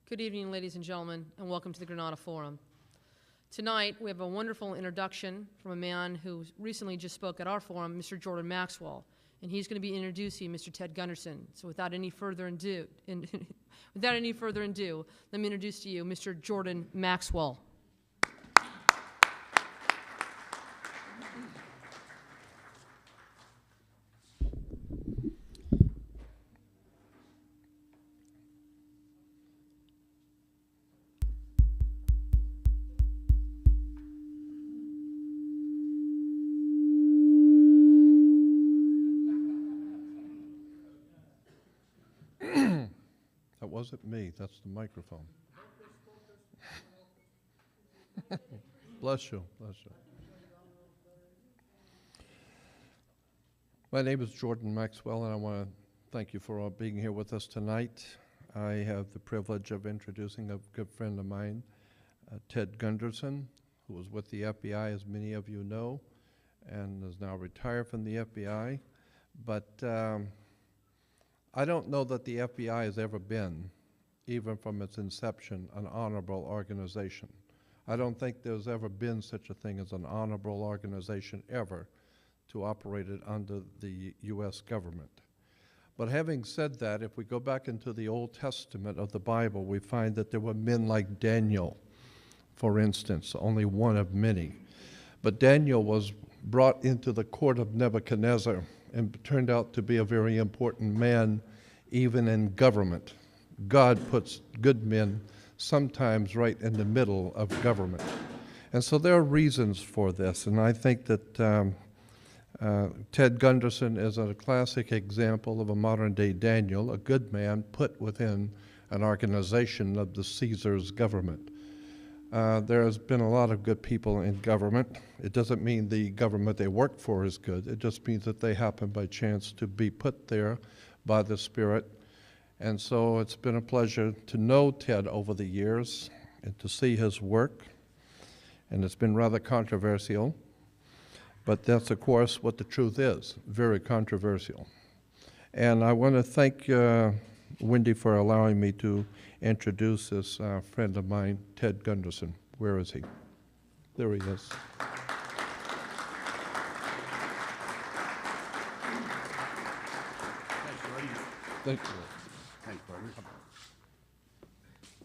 Good evening, ladies and gentlemen, and welcome to the Granada Forum. Tonight, we have a wonderful introduction from a man who recently just spoke at our forum, Mr. Jordan Maxwell, and he's going to be introducing Mr. Ted Gunderson. So without any further ado, let me introduce to you Mr. Jordan Maxwell. That wasn't me, that's the microphone. Bless you, bless you. My name is Jordan Maxwell, and I want to thank you for all being here with us tonight. I have the privilege of introducing a good friend of mine, Ted Gunderson, who was with the FBI, as many of you know, and is now retired from the FBI. But I don't know that the FBI has ever been, even from its inception, an honorable organization. I don't think there's ever been such a thing as an honorable organization ever to operate it under the U.S. government. But having said that, if we go back into the Old Testament of the Bible, we find that there were men like Daniel, for instance, only one of many. But Daniel was brought into the court of Nebuchadnezzar and turned out to be a very important man, even in government. God puts good men sometimes right in the middle of government. And so there are reasons for this, and I think that Ted Gunderson is a classic example of a modern-day Daniel, a good man put within an organization of the Caesar's government. There has been a lot of good people in government. It doesn't mean the government they work for is good. It just means that they happen by chance to be put there by the Spirit. And so it's been a pleasure to know Ted over the years and to see his work. And it's been rather controversial. But that's, of course, what the truth is, very controversial. And I want to thank Wendy for allowing me to introduce this friend of mine, Ted Gunderson. Where is he? There he is. Thank you. Thanks,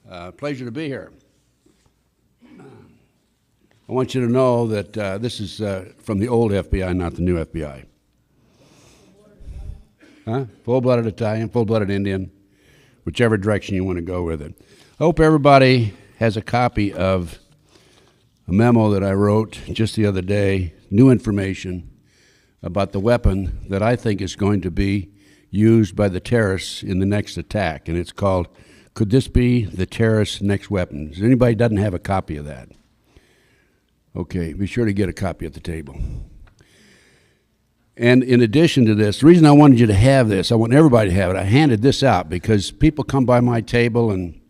partner. Pleasure to be here. I want you to know that this is from the old FBI, not the new FBI. Huh? Full-blooded Italian, full-blooded Indian, whichever direction you want to go with it. I hope everybody has a copy of a memo that I wrote just the other day, new information about the weapon that I think is going to be used by the terrorists in the next attack. And it's called, Could This Be the Terrorist's Next Weapon? Does anybody doesn't have a copy of that? Okay, be sure to get a copy at the table. And in addition to this, the reason I wanted you to have this, I want everybody to have it, I handed this out because people come by my table and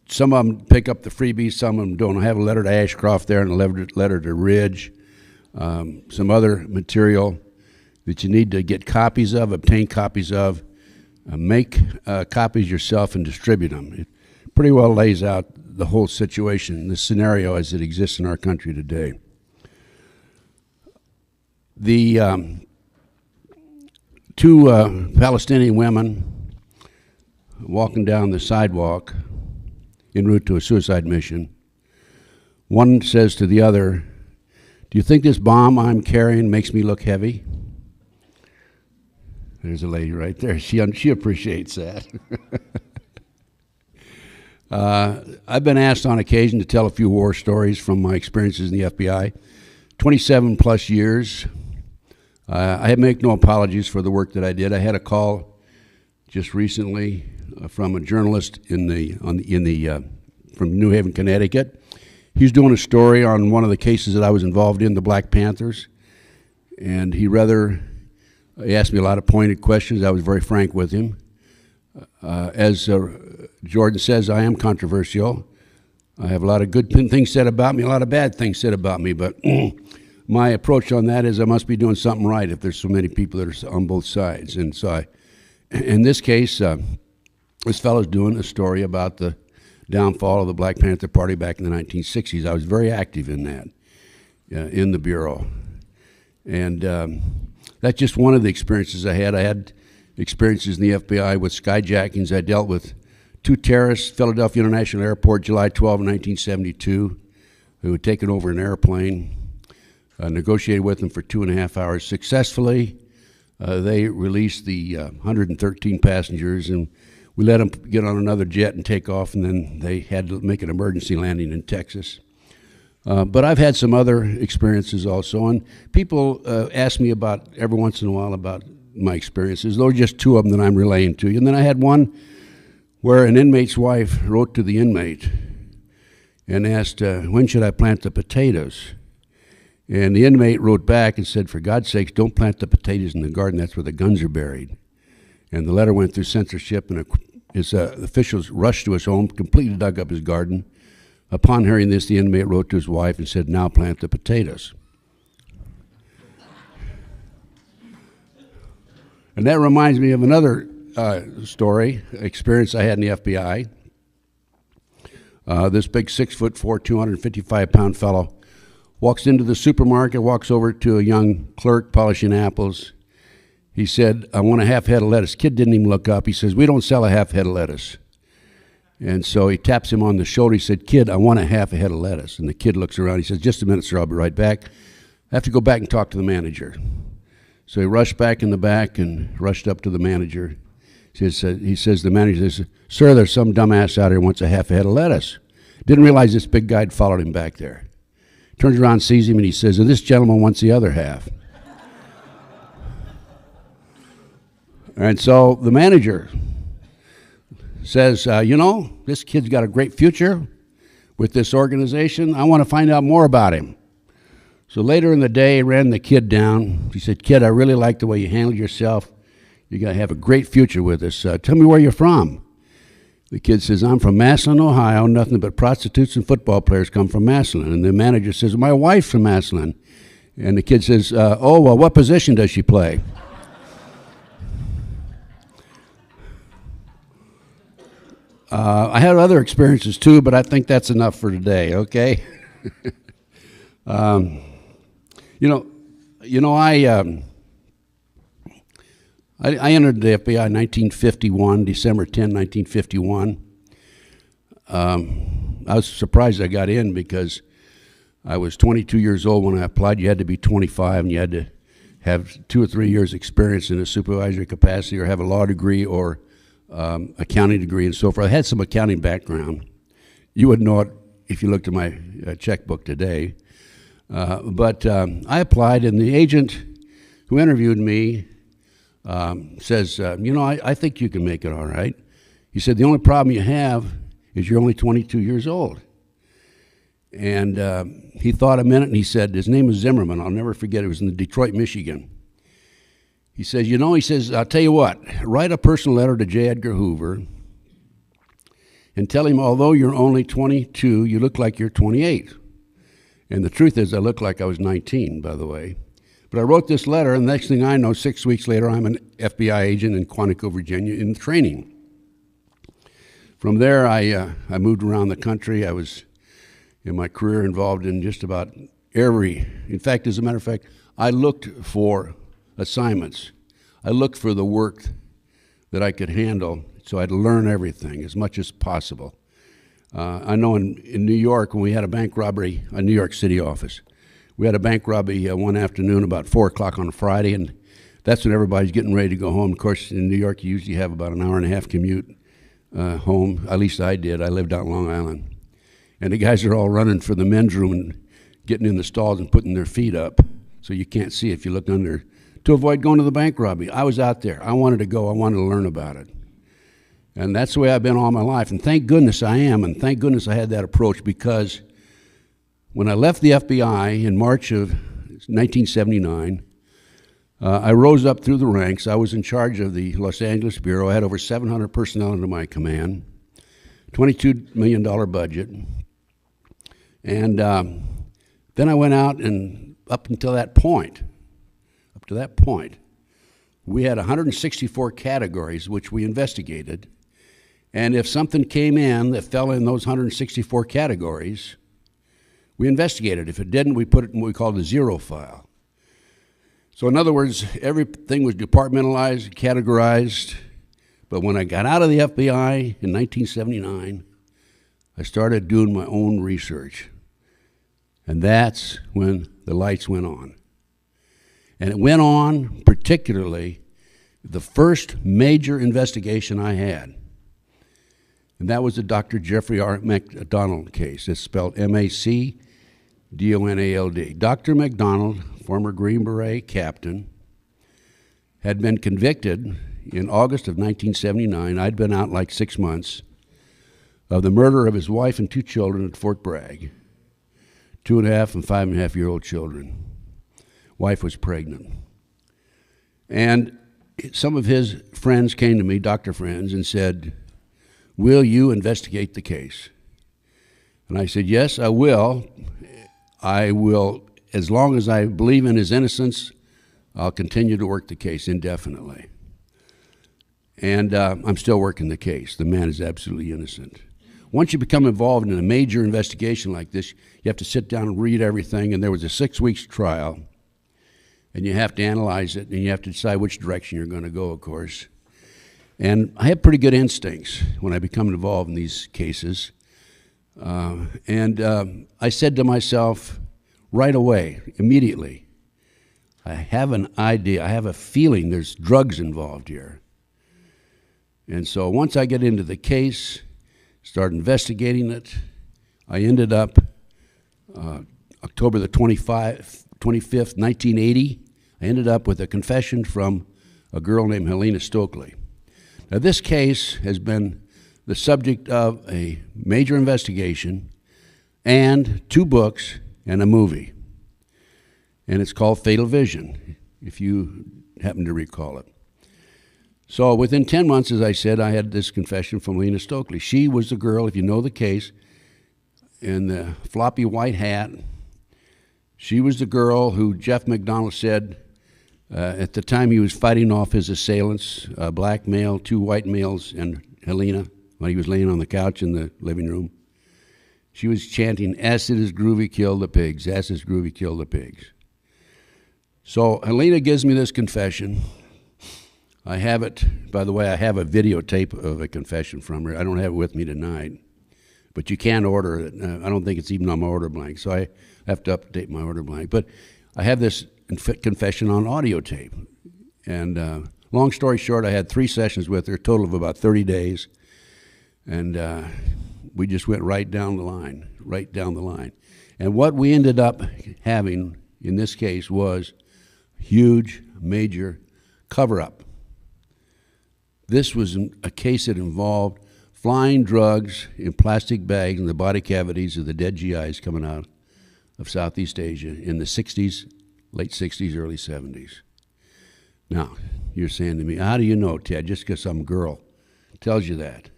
some of them pick up the freebies, some of them don't. I have a letter to Ashcroft there and a letter to Ridge, some other material that you need to get copies of, obtain copies of, make copies yourself and distribute them. It pretty well lays out the whole situation, the scenario as it exists in our country today. The two Palestinian women walking down the sidewalk en route to a suicide mission, one says to the other, "Do you think this bomb I'm carrying makes me look heavy?" There's a lady right there. She appreciates that. I've been asked on occasion to tell a few war stories from my experiences in the FBI. 27 plus years. I make no apologies for the work that I did. I had a call just recently from a journalist from New Haven, Connecticut. He's doing a story on one of the cases that I was involved in, the Black Panthers, and he asked me a lot of pointed questions. I was very frank with him. As Jordan says, I am controversial. I have a lot of good things said about me, a lot of bad things said about me, but my approach on that is I must be doing something right if there's so many people that are on both sides. And so in this case, this fellow's doing a story about the downfall of the Black Panther Party back in the 1960s. I was very active in that, in the Bureau. And that's just one of the experiences I had. I had experiences in the FBI with skyjackings. I dealt with 2 terrorists, Philadelphia International Airport, July 12, 1972, who had taken over an airplane. Negotiated with them for 2.5 hours successfully. They released the 113 passengers, and we let them get on another jet and take off, and then they had to make an emergency landing in Texas. But I've had some other experiences also, and people ask me about, every once in a while, about my experiences. Those are just 2 of them that I'm relaying to you. And then I had one where an inmate's wife wrote to the inmate and asked, when should I plant the potatoes? And the inmate wrote back and said, for God's sakes, don't plant the potatoes in the garden. That's where the guns are buried. And the letter went through censorship, and his officials rushed to his home, completely dug up his garden. Upon hearing this, the inmate wrote to his wife and said, now plant the potatoes. And that reminds me of another story, experience I had in the FBI. This big 6'4", 255-pound fellow walks into the supermarket, walks over to a young clerk polishing apples. He said, I want a half head of lettuce. Kid didn't even look up. He says, we don't sell a half head of lettuce. And so he taps him on the shoulder. He said, kid, I want a half a head of lettuce. And the kid looks around. He says, just a minute, sir, I'll be right back. I have to go back and talk to the manager. So he rushed back in the back and rushed up to the manager. He says, the manager says, sir, there's some dumbass out here who wants a half a head of lettuce. Didn't realize this big guy had followed him back there. Turns around, sees him, and he says, and this gentleman wants the other half. And so the manager says, you know, this kid's got a great future with this organization. I want to find out more about him. So later in the day, he ran the kid down. He said, kid, I really like the way you handled yourself. You're going to have a great future with us. Tell me where you're from. The kid says, I'm from Massillon, Ohio. Nothing but prostitutes and football players come from Massillon. And the manager says, my wife's from Massillon. And the kid says, oh, well, what position does she play? I had other experiences too, but I think that's enough for today, okay? I entered the FBI in 1951, December 10, 1951. I was surprised I got in because I was 22 years old when I applied. You had to be 25, and you had to have 2 or 3 years experience in a supervisory capacity or have a law degree or accounting degree and so forth. I had some accounting background. You would know it if you looked at my checkbook today. But I applied, and the agent who interviewed me says, I think you can make it all right. He said, the only problem you have is you're only 22 years old. And he thought a minute, and he said, his name was Zimmerman. I'll never forget. It was in Detroit, Michigan. He says, I'll tell you what, write a personal letter to J. Edgar Hoover and tell him, although you're only 22, you look like you're 28. And the truth is, I look like I was 19, by the way. But I wrote this letter, and the next thing I know, 6 weeks later, I'm an FBI agent in Quantico, Virginia, in training. From there, I moved around the country. I was, in my career, involved in just about in fact, as a matter of fact, I looked for assignments. I looked for the work that I could handle, so I'd learn everything as much as possible. I know in New York, when we had a bank robbery, a New York City office, we had a bank robbery one afternoon about 4 o'clock on a Friday, and that's when everybody's getting ready to go home. Of course, in New York, you usually have about an hour and a half commute home. At least I did. I lived out Long Island. And the guys are all running for the men's room and getting in the stalls and putting their feet up so you can't see if you look under, to avoid going to the bank robbery. I was out there. I wanted to go. I wanted to learn about it. And that's the way I've been all my life. And thank goodness I am, and thank goodness I had that approach, because when I left the FBI in March of 1979, I rose up through the ranks. I was in charge of the Los Angeles Bureau. I had over 700 personnel under my command, $22 million budget. And then I went out, and up to that point, we had 164 categories which we investigated, And if something came in that fell in those 164 categories, we investigated. If it didn't, we put it in what we called a zero file. So in other words, everything was departmentalized, categorized. But when I got out of the FBI in 1979, I started doing my own research. And that's when the lights went on. And it went on particularly the first major investigation I had. And that was the Dr. Jeffrey R. MacDonald case. It's spelled MacDonald. Dr. MacDonald, former Green Beret captain, had been convicted in August of 1979. I'd been out like 6 months of the murder of his wife and 2 children at Fort Bragg, 2.5 and 5.5-year-old children. Wife was pregnant. And some of his friends came to me, doctor friends, and said, "Will you investigate the case?" And I said, "Yes, I will. I will, as long as I believe in his innocence, I'll continue to work the case indefinitely." And I'm still working the case. The man is absolutely innocent. Once you become involved in a major investigation like this, you have to sit down and read everything, and there was a 6-week trial, and you have to analyze it, and you have to decide which direction you're going to go, of course. And I have pretty good instincts when I become involved in these cases. I said to myself right away, immediately, I have an idea, I have a feeling there's drugs involved here. And so once I get into the case, start investigating it, I ended up October the 25th, 1980, I ended up with a confession from a girl named Helena Stokely. Now this case has been the subject of a major investigation and 2 books and a movie. And it's called Fatal Vision, if you happen to recall it. So within 10 months, as I said, I had this confession from Helena Stokely. She was the girl, if you know the case, in the floppy white hat. She was the girl who Jeff MacDonald said at the time he was fighting off his assailants, a black male, 2 white males, and Helena, while he was laying on the couch in the living room. She was chanting, "Acid is groovy, kill the pigs. Acid is groovy, kill the pigs." So Helena gives me this confession. I have it, by the way, I have a videotape of a confession from her. I don't have it with me tonight, but you can order it. I don't think it's even on my order blank, so I have to update my order blank. But I have this confession on audio tape. And long story short, I had 3 sessions with her, a total of about 30 days. And we just went right down the line, right down the line. And what we ended up having in this case was huge, major cover-up. This was a case that involved flying drugs in plastic bags in the body cavities of the dead GIs coming out of Southeast Asia in the 60s, late 60s, early 70s. Now, you're saying to me, how do you know, Ted, just because some girl tells you that?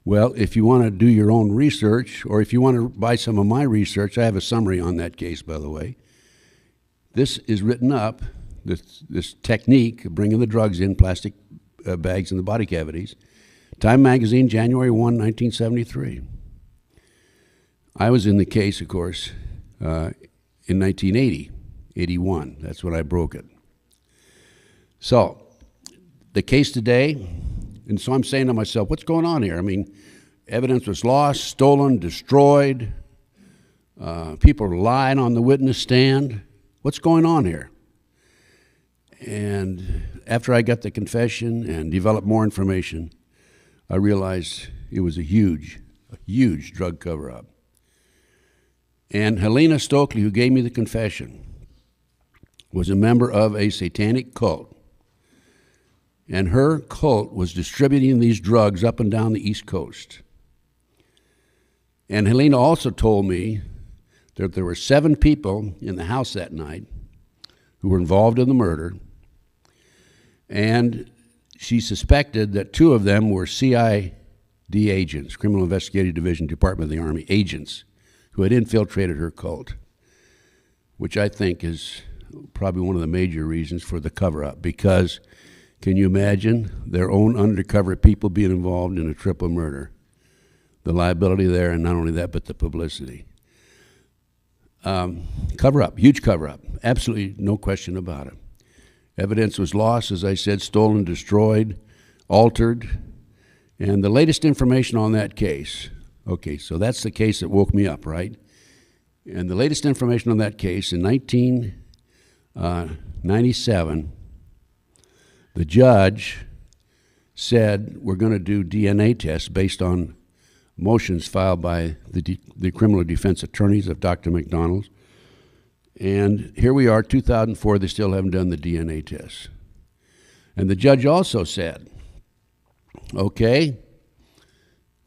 Well, if you want to do your own research, or if you want to buy some of my research, I have a summary on that case, by the way. This is written up, this technique of bringing the drugs in plastic bags in the body cavities. Time magazine, January 1, 1973. I was in the case, of course, in 1980, 81. That's when I broke it. So, the case today, and so I'm saying to myself, what's going on here? I mean, evidence was lost, stolen, destroyed. People lied on the witness stand. What's going on here? And after I got the confession and developed more information, I realized it was a huge drug cover-up. And Helena Stokely, who gave me the confession, was a member of a satanic cult. And her cult was distributing these drugs up and down the East Coast. And Helena also told me that there were 7 people in the house that night who were involved in the murder, and she suspected that 2 of them were CID agents, Criminal Investigative Division, Department of the Army agents, who had infiltrated her cult, which I think is probably one of the major reasons for the cover-up, because Can you imagine their own undercover people being involved in a triple murder? The liability there, and not only that, but the publicity. Cover-up, huge cover-up, absolutely no question about it. Evidence was lost, as I said, stolen, destroyed, altered, and the latest information on that case, okay, so that's the case that woke me up, right? And the latest information on that case, in 1997, the judge said we're going to do DNA tests based on motions filed by the criminal defense attorneys of Dr. McDonald's. And here we are, 2004, they still haven't done the DNA tests. And the judge also said, okay,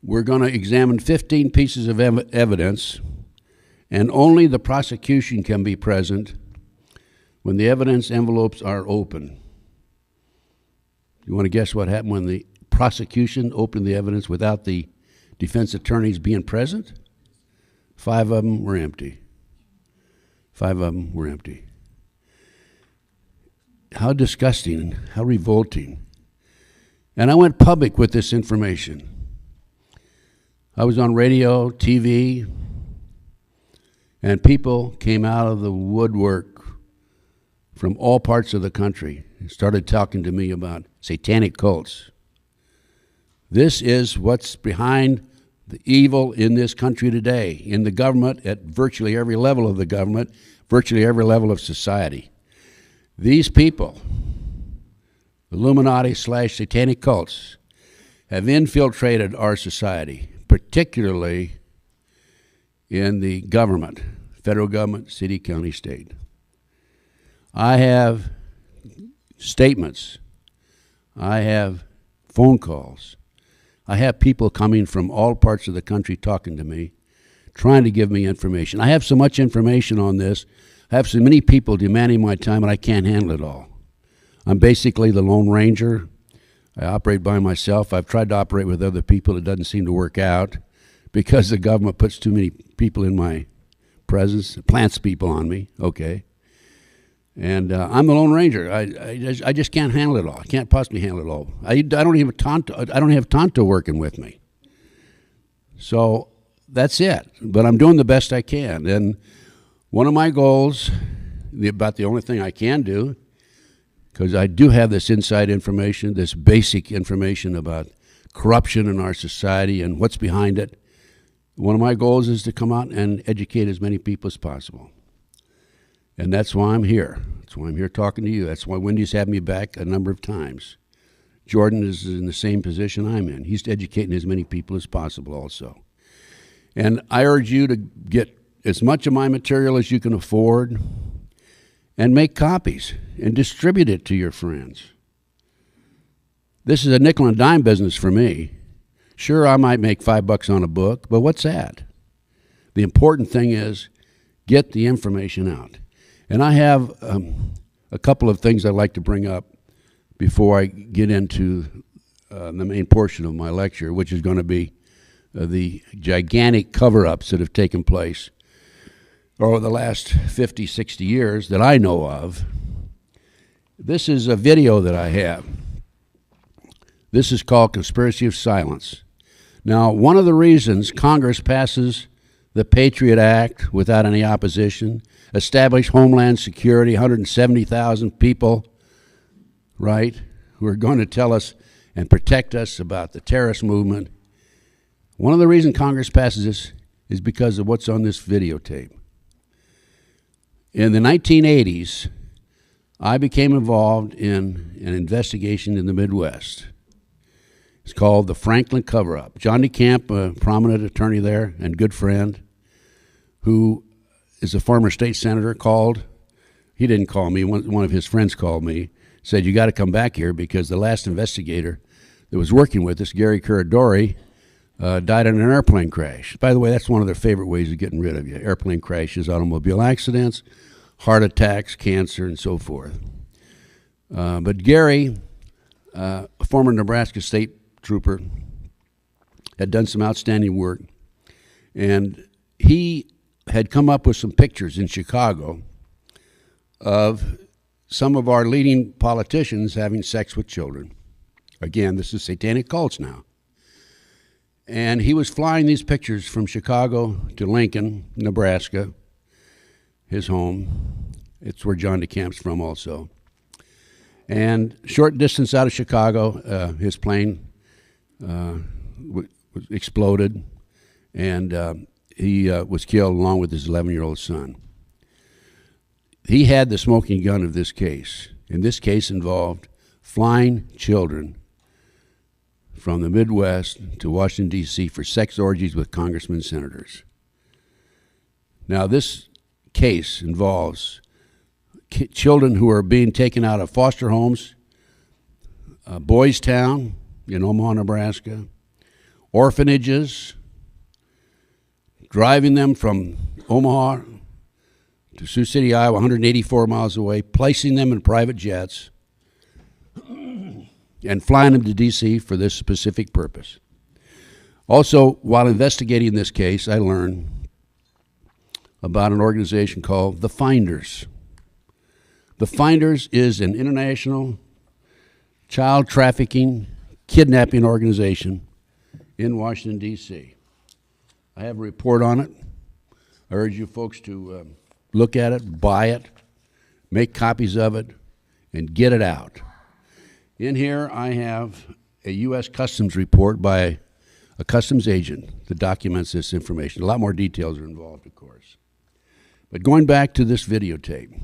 we're going to examine 15 pieces of evidence, and only the prosecution can be present when the evidence envelopes are open. You want to guess what happened when the prosecution opened the evidence without the defense attorneys being present? 5 of them were empty. 5 of them were empty. How disgusting, how revolting. And I went public with this information. I was on radio, TV, and people came out of the woodwork from all parts of the country and started talking to me about satanic cults. This is what's behind the evil in this country today, in the government, at virtually every level of the government, virtually every level of society. These people, Illuminati / satanic cults, have infiltrated our society, particularly in the government, federal government, city, county, state. I have statements. I have phone calls. I have people coming from all parts of the country talking to me, trying to give me information. I have so much information on this. I have so many people demanding my time, and I can't handle it all. I'm basically the Lone Ranger. I operate by myself. I've tried to operate with other people. It doesn't seem to work out because the government puts too many people in my presence, plants people on me, okay. And I'm the Lone Ranger. I just can't handle it all. I can't possibly handle it all. I don't even I don't have Tonto working with me. So that's it. But I'm doing the best I can. And one of my goals, about the only thing I can do, because I do have this inside information, this basic information about corruption in our society and what's behind it. One of my goals is to come out and educate as many people as possible. And that's why I'm here. That's why I'm here talking to you. That's why Wendy's had me back a number of times. Jordan is in the same position I'm in. He's educating as many people as possible also. And I urge you to get as much of my material as you can afford and make copies and distribute it to your friends. This is a nickel and dime business for me. Sure, I might make $5 on a book, but what's that? The important thing is get the information out. And I have a couple of things I'd like to bring up before I get into the main portion of my lecture, which is going to be the gigantic cover-ups that have taken place over the last 50, 60 years that I know of. This is a video that I have. This is called Conspiracy of Silence. Now, one of the reasons Congress passes the Patriot Act without any opposition, establish Homeland Security, 170,000 people, right, who are going to tell us and protect us about the terrorist movement. One of the reasons Congress passes this is because of what's on this videotape. In the 1980s, I became involved in an investigation in the Midwest. It's called the Franklin Cover-Up. John DeCamp, a prominent attorney there and good friend, who is a former state senator, called. He didn't call me. One of his friends called me, said, you got to come back here because the last investigator that was working with us, Gary Curadori, died in an airplane crash. By the way, that's one of their favorite ways of getting rid of you. Airplane crashes, automobile accidents, heart attacks, cancer, and so forth. But Gary, a former Nebraska state trooper, had done some outstanding work, and he had come up with some pictures in Chicago of some of our leading politicians having sex with children. Again, this is satanic cults now. And he was flying these pictures from Chicago to Lincoln, Nebraska, his home. It's where John DeCamp's from also. And short distance out of Chicago, his plane exploded, and he was killed along with his 11-year-old son. He had the smoking gun of this case, and this case involved flying children from the Midwest to Washington, D.C. for sex orgies with congressmen and senators. Now, this case involves children who are being taken out of foster homes, Boys Town in Omaha, Nebraska, orphanages, driving them from Omaha to Sioux City, Iowa, 184 miles away, placing them in private jets, and flying them to D.C. for this specific purpose. Also, while investigating this case, I learned about an organization called The Finders. The Finders is an international child trafficking, kidnapping organization in Washington, D.C. I have a report on it. I urge you folks to look at it, buy it, make copies of it, and get it out. In here, I have a U.S. Customs report by a customs agent that documents this information. A lot more details are involved, of course. But going back to this videotape,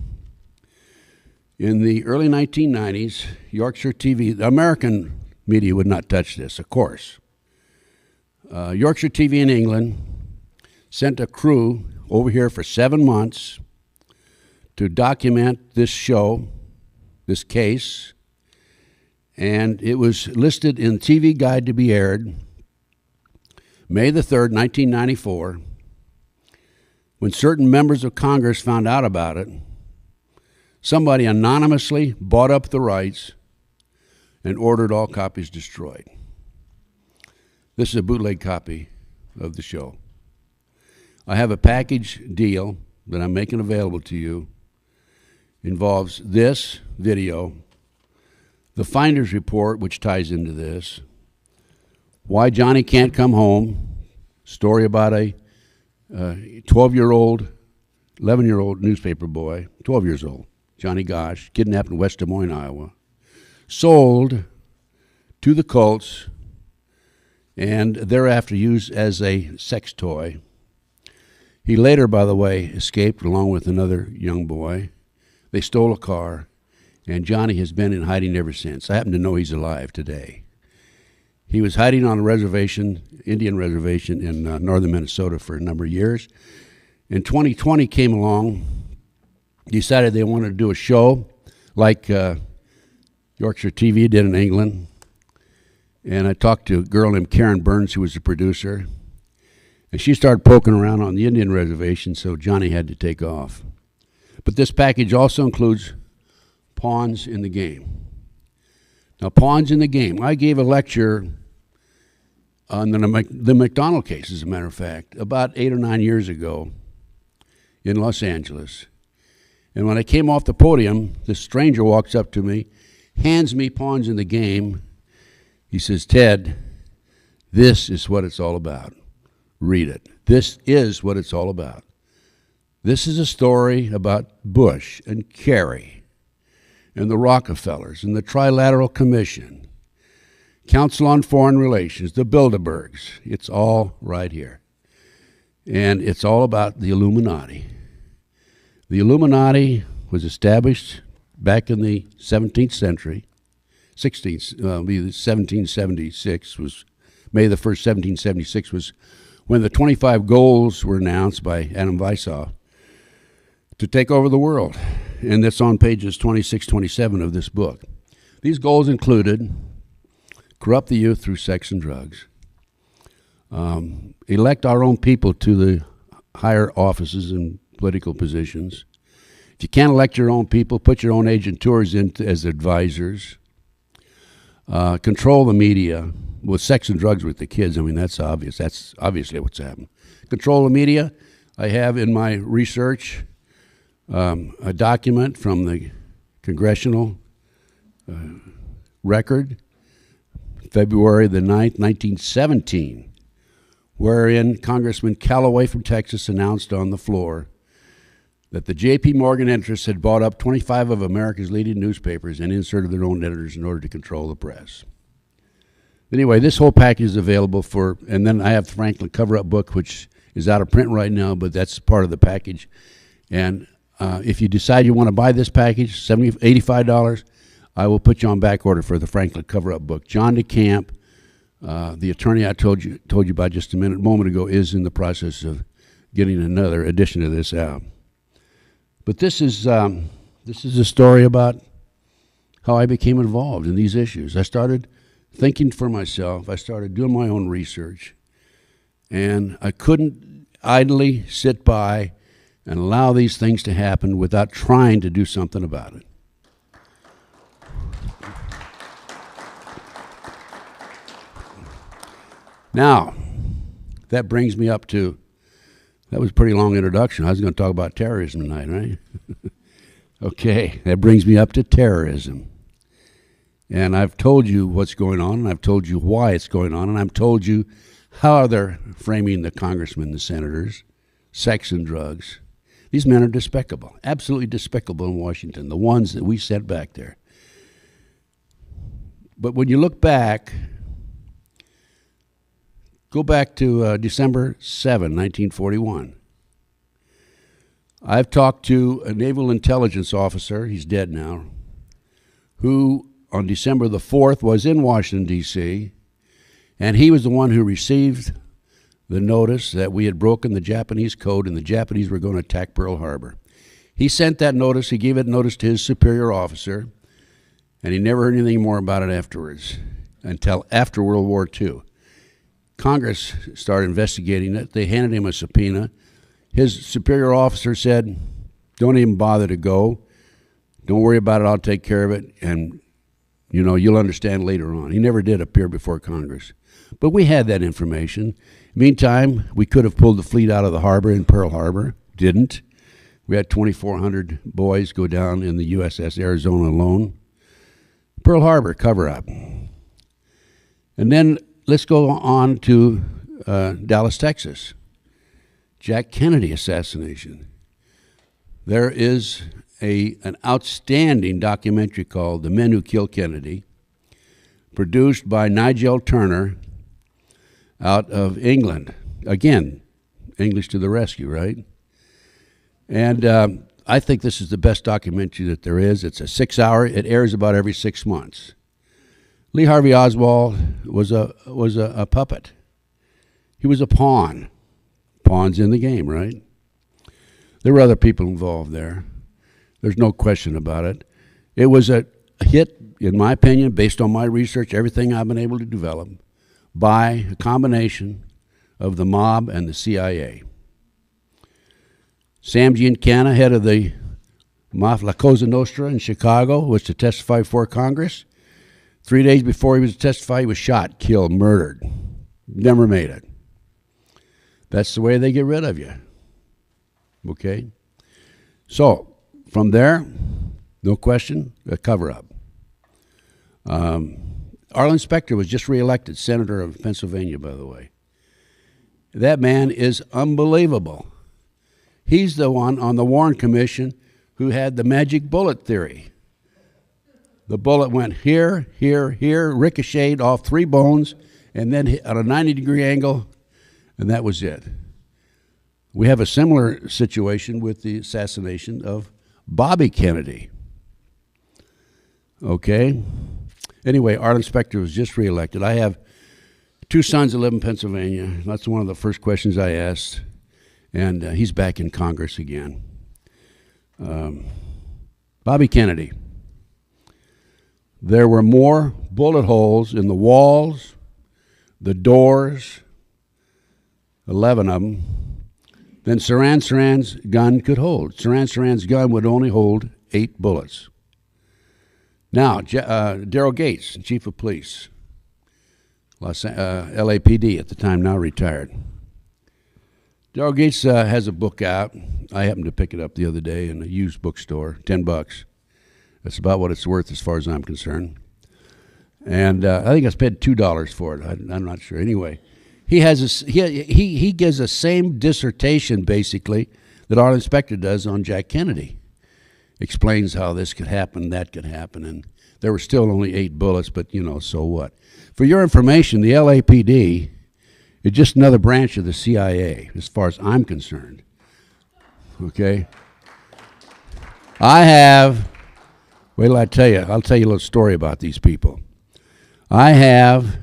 in the early 1990s, Yorkshire TV, the American media would not touch this, of course. Yorkshire TV in England sent a crew over here for 7 months to document this show, this case, and it was listed in TV Guide to be aired May the 3rd, 1994. When certain members of Congress found out about it, somebody anonymously bought up the rights and ordered all copies destroyed. This is a bootleg copy of the show. I have a package deal that I'm making available to you. Involves this video, the Finders report, which ties into this, why Johnny can't come home, story about a 12-year-old, 11-year-old newspaper boy, 12 years old, Johnny Gosh, kidnapped in West Des Moines, Iowa, sold to the cults, and thereafter used as a sex toy. He later, by the way, escaped along with another young boy. They stole a car, and Johnny has been in hiding ever since. I happen to know he's alive today. He was hiding on a reservation, Indian reservation in northern Minnesota for a number of years. In 2020 came along, decided they wanted to do a show like Yorkshire TV did in England. And I talked to a girl named Karen Burns, who was the producer. And she started poking around on the Indian reservation, so Johnny had to take off. But this package also includes pawns in the game. Now, pawns in the game. I gave a lecture on the McDonald case, as a matter of fact, about 8 or 9 years ago in Los Angeles. And when I came off the podium, this stranger walks up to me, hands me pawns in the game. He says, "Ted, this is what it's all about. Read it. This is what it's all about. This is a story about Bush and Kerry and the Rockefellers and the Trilateral Commission, Council on Foreign Relations, the Bilderbergs. It's all right here. And it's all about the Illuminati. The Illuminati was established back in the 17th century, 1776 was, May the 1st, 1776 was when the 25 goals were announced by Adam Weishaupt to take over the world. And that's on pages 26, 27 of this book. These goals included corrupt the youth through sex and drugs, elect our own people to the higher offices and political positions. If you can't elect your own people, put your own agentures in as advisors. Control the media with sex and drugs with the kids. I mean, that's obvious. That's obviously what's happened. Control the media. I have in my research a document from the congressional record, February the 9th, 1917, wherein Congressman Callaway from Texas announced on the floor that the J.P. Morgan interests had bought up 25 of America's leading newspapers and inserted their own editors in order to control the press. Anyway, this whole package is available for, and then I have the Franklin cover-up book, which is out of print right now, but that's part of the package. And if you decide you want to buy this package, $85, I will put you on back order for the Franklin cover-up book. John DeCamp, the attorney I told you about just a moment ago, is in the process of getting another edition of this out. But this is a story about how I became involved in these issues. I started thinking for myself. I started doing my own research, and I couldn't idly sit by and allow these things to happen without trying to do something about it. Now, that brings me up to, that was a pretty long introduction. I was going to talk about terrorism tonight, right? Okay, that brings me up to terrorism. And I've told you what's going on, and I've told you why it's going on, and I've told you how they're framing the congressmen, the senators, sex and drugs. These men are despicable, absolutely despicable in Washington, the ones that we sent back there. But when you look back, go back to December 7, 1941. I've talked to a naval intelligence officer, he's dead now, who on December the 4th was in Washington, D.C., and he was the one who received the notice that we had broken the Japanese code and the Japanese were going to attack Pearl Harbor. He sent that notice, he gave it notice to his superior officer, and he never heard anything more about it afterwards, until after World War II. Congress started investigating it. They handed him a subpoena. His superior officer said, don't even bother to go. Don't worry about it, I'll take care of it, and you'll understand later on. He never did appear before Congress. But we had that information. Meantime, we could have pulled the fleet out of the harbor in Pearl Harbor. Didn't. We had 2,400 boys go down in the USS Arizona alone. Pearl Harbor, cover-up. And then let's go on to Dallas, Texas. Jack Kennedy assassination. There is an outstanding documentary called The Men Who Killed Kennedy, produced by Nigel Turner out of England. Again, English to the rescue, right? And I think this is the best documentary that there is. It's a 6-hour. It airs about every 6 months. Lee Harvey Oswald was a puppet. He was a pawn. Pawns in the game, right? There were other people involved there. There's no question about it. It was a hit, in my opinion, based on my research, everything I've been able to develop, by a combination of the mob and the CIA. Sam Giancana, head of the La Cosa Nostra in Chicago, was to testify before Congress. 3 days before he was to testify, he was shot, killed, murdered. Never made it. That's the way they get rid of you. Okay? So, from there, no question, a cover-up. Arlen Specter was just reelected senator of Pennsylvania, by the way. That man is unbelievable. He's the one on the Warren Commission who had the magic bullet theory. The bullet went here, here, here, ricocheted off 3 bones, and then hit at a 90-degree angle, and that was it. We have a similar situation with the assassination of Bobby Kennedy. Okay? Anyway, Arlen Specter was just reelected. I have 2 sons that live in Pennsylvania. That's one of the first questions I asked. And he's back in Congress again. Bobby Kennedy. There were more bullet holes in the walls, the doors, 11 of them, than Saran's gun could hold. Saran's gun would only hold 8 bullets. Now, Daryl Gates, chief of police, LAPD at the time, now retired. Daryl Gates has a book out. I happened to pick it up the other day in a used bookstore, $10. That's about what it's worth as far as I'm concerned. And I think I paid $2 for it. I'm not sure. Anyway, he gives the same dissertation, basically, that our inspector does on Jack Kennedy. Explains how this could happen, that could happen, and there were still only 8 bullets, but, so what? For your information, the LAPD is just another branch of the CIA, as far as I'm concerned. Okay? Wait till I tell you, I'll tell you a little story about these people. I have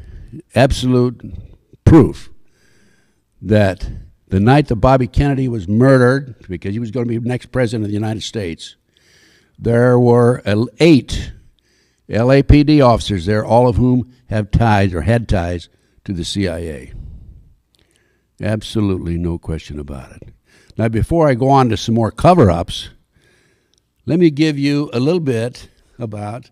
absolute proof that the night that Bobby Kennedy was murdered, because he was going to be the next president of the United States, there were 8 LAPD officers there, all of whom have ties or had ties to the CIA. Absolutely no question about it. Now, before I go on to some more cover-ups, let me give you a little bit about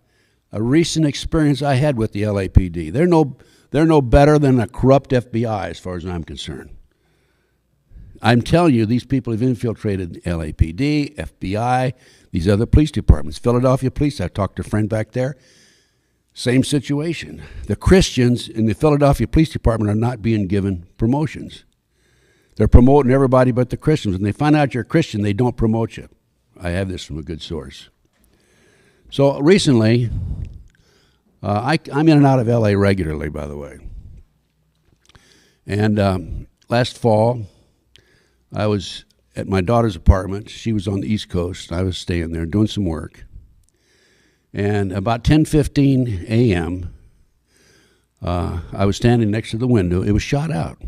a recent experience I had with the LAPD. They're no better than a corrupt FBI as far as I'm concerned. I'm telling you, these people have infiltrated LAPD, FBI, these other police departments. Philadelphia Police, I talked to a friend back there. Same situation. The Christians in the Philadelphia Police Department are not being given promotions. They're promoting everybody but the Christians. When they find out you're a Christian, they don't promote you. I have this from a good source. So recently, I'm in and out of LA regularly, by the way. And last fall, I was at my daughter's apartment. She was on the East Coast. I was staying there doing some work. And about 10:15 a.m., I was standing next to the window. It was shot out.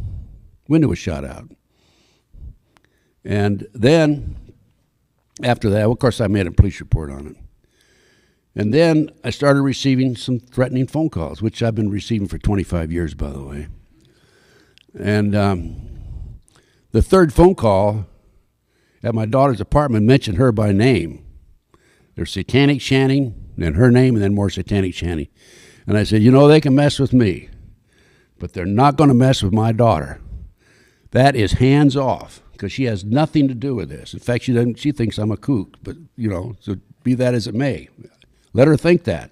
Window was shot out. And then, after that, of course, I made a police report on it. And then I started receiving some threatening phone calls, which I've been receiving for 25 years, by the way. And the third phone call at my daughter's apartment mentioned her by name. There's satanic chanting, then her name, and then more satanic chanting. And I said, they can mess with me, but they're not going to mess with my daughter. That is hands off, because she has nothing to do with this. In fact, she thinks I'm a kook, but, so be that as it may. Let her think that.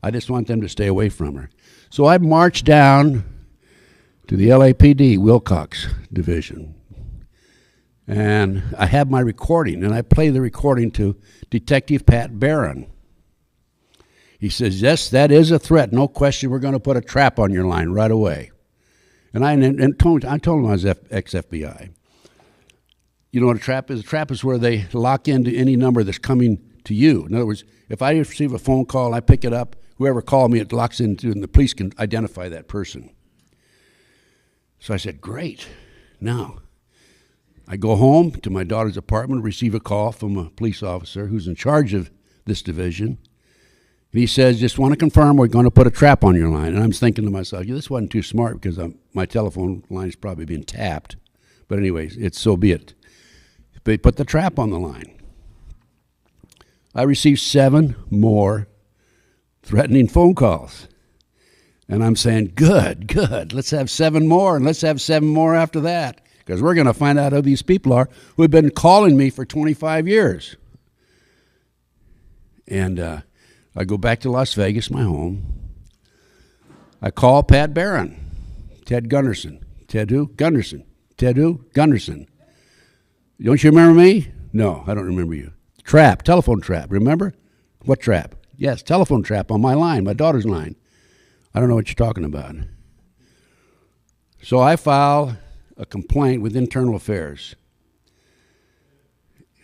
I just want them to stay away from her. So I marched down to the LAPD Wilcox Division. And I have my recording, and I play the recording to Detective Pat Barron. He says, yes, that is a threat. No question, we're going to put a trap on your line right away. And I told him I was ex-FBI. You know what a trap is? A trap is where they lock into any number that's coming to you. In other words, if I receive a phone call, I pick it up, whoever called me, it locks into, and the police can identify that person. So I said, great. Now, I go home to my daughter's apartment, receive a call from a police officer who's in charge of this division. And he says, just want to confirm we're going to put a trap on your line. And I'm thinking to myself, this wasn't too smart because my telephone line is probably being tapped. But anyways, so be it. They put the trap on the line. I received 7 more threatening phone calls. And I'm saying, good. Let's have 7 more, and let's have 7 more after that, because we're going to find out who these people are who have been calling me for 25 years. And I go back to Las Vegas, my home. I call Pat Barron, Ted Gunderson. Ted who? Gunderson. Ted who? Gunderson. Don't you remember me? No, I don't remember you. Trap, telephone trap, remember? What trap? Yes, telephone trap on my line, my daughter's line. I don't know what you're talking about. So I file a complaint with Internal Affairs.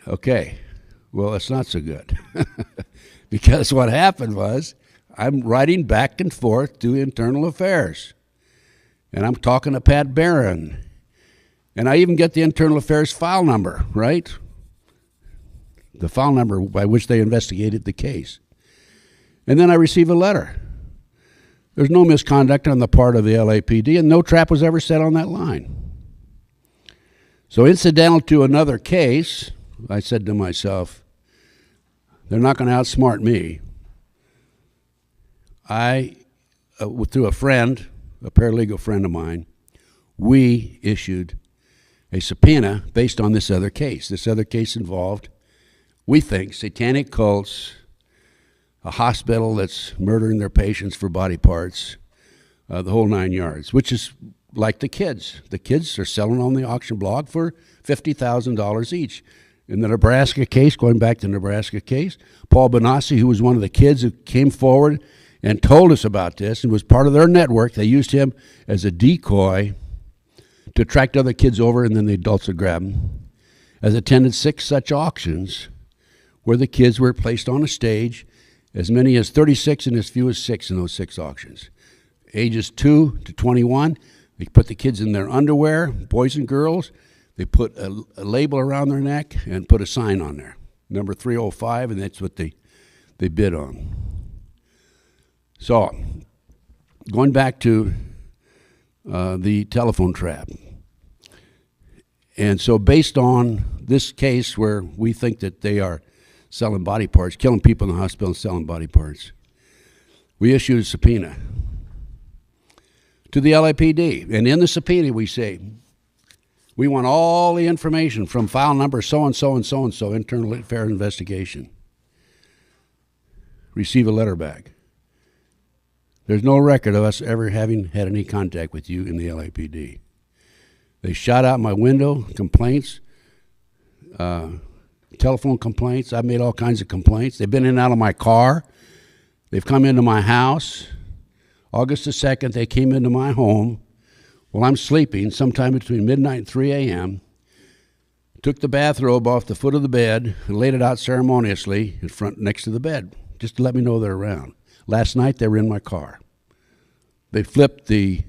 Okay, well, that's not so good. Because what happened was I'm writing back and forth to Internal Affairs. And I'm talking to Pat Barron. And I even get the Internal Affairs file number, right? The file number by which they investigated the case. And then I receive a letter. There's no misconduct on the part of the LAPD, and no trap was ever set on that line. So incidental to another case, I said to myself, they're not going to outsmart me. Through a friend, a paralegal friend of mine, we issued a subpoena based on this other case. This other case involved, we think, satanic cults a hospital that's murdering their patients for body parts, the whole 9 yards, which is like the kids. The kids are selling on the auction block for $50,000 each. In the Nebraska case, going back to the Nebraska case, Paul Benassi, who was one of the kids who came forward and told us about this and was part of their network, they used him as a decoy to attract other kids over, and then the adults would grab them, has attended 6 such auctions where the kids were placed on a stage, as many as 36 and as few as 6 in those 6 auctions. Ages 2 to 21, they put the kids in their underwear, boys and girls. They put a label around their neck and put a sign on there, number 305, and that's what they bid on. So, going back to the telephone trap. And so based on this case where we think that they are selling body parts, killing people in the hospital and selling body parts, we issued a subpoena to the LAPD. And in the subpoena we say, we want all the information from file number so-and-so and so-and-so, internal affairs investigation. Receive a letter back. There's no record of us ever having had any contact with you in the LAPD. They shot out my window, complaints, telephone complaints. I've made all kinds of complaints. They've been in and out of my car. They've come into my house. August the 2nd, they came into my home while I'm sleeping, sometime between midnight and 3 a.m., took the bathrobe off the foot of the bed and laid it out ceremoniously in front next to the bed, just to let me know they're around. Last night, they were in my car. They flipped the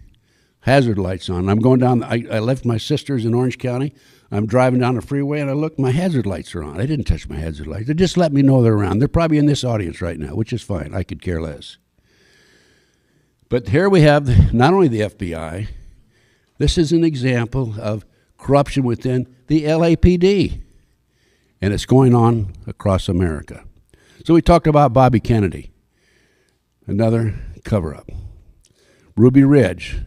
hazard lights on. I'm going down, I left my sister's in Orange County. I'm driving down the freeway, and I look, my hazard lights are on. I didn't touch my hazard lights. They just let me know they're around. They're probably in this audience right now, which is fine. I could care less. But here we have not only the FBI, this is an example of corruption within the LAPD, and it's going on across America. So we talked about Bobby Kennedy, another cover-up. Ruby Ridge,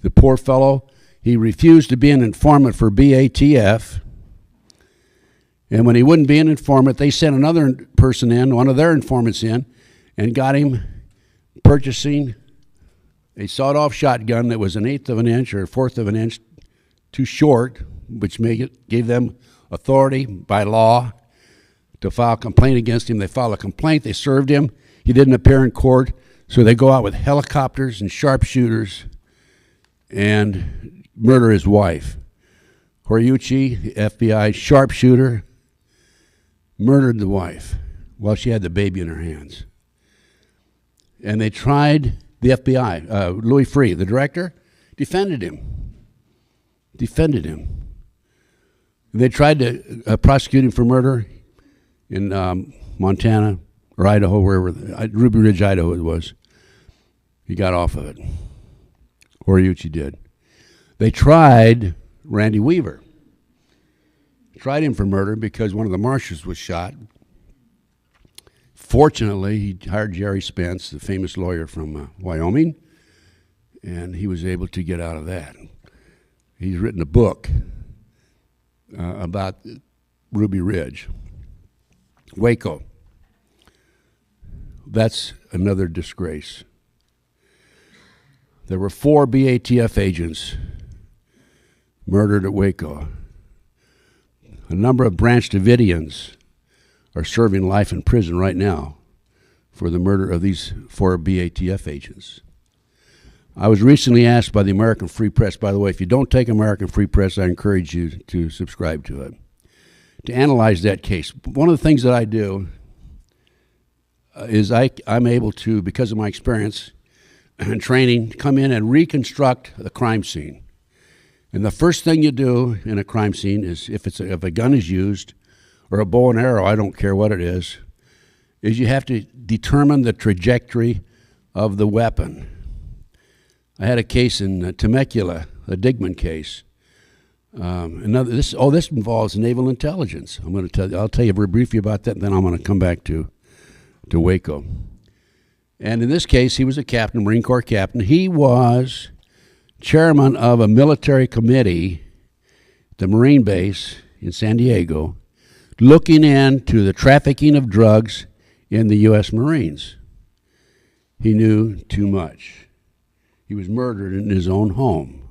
the poor fellow, he refused to be an informant for BATF, and when he wouldn't be an informant, they sent another person in, one of their informants in, and got him purchasing a sawed-off shotgun that was 1/8 of an inch or 1/4 of an inch too short, which gave them authority by law to file a complaint against him. They filed a complaint. They served him. He didn't appear in court, so they go out with helicopters and sharpshooters and murder his wife. Horiuchi, the FBI sharpshooter, murdered the wife while she had the baby in her hands. And they tried, the FBI, Louis Freeh, the director, defended him. They tried to prosecute him for murder in Montana or Idaho, wherever, Ruby Ridge, Idaho it was. He got off of it. Horiuchi did. They tried Randy Weaver. Tried him for murder because one of the marshals was shot. Fortunately, he hired Jerry Spence, the famous lawyer from Wyoming, and he was able to get out of that. He's written a book about Ruby Ridge. Waco. That's another disgrace. There were 4 BATF agents murdered at Waco. A number of Branch Davidians are serving life in prison right now for the murder of these 4 BATF agents. I was recently asked by the American Free Press, by the way, if you don't take American Free Press, I encourage you to subscribe to it, to analyze that case. One of the things that I do is I'm able to, because of my experience and training, come in and reconstruct the crime scene. And the first thing you do in a crime scene is, if a gun is used, or a bow and arrow, I don't care what it is you have to determine the trajectory of the weapon. I had a case in Temecula, a Digman case. This involves naval intelligence. I'll tell you very briefly about that, and then I'm going to come back to Waco. And in this case, he was a captain, Marine Corps captain. He was chairman of a military committee at the Marine base in San Diego, looking into the trafficking of drugs in the U.S. Marines. He knew too much. He was murdered in his own home.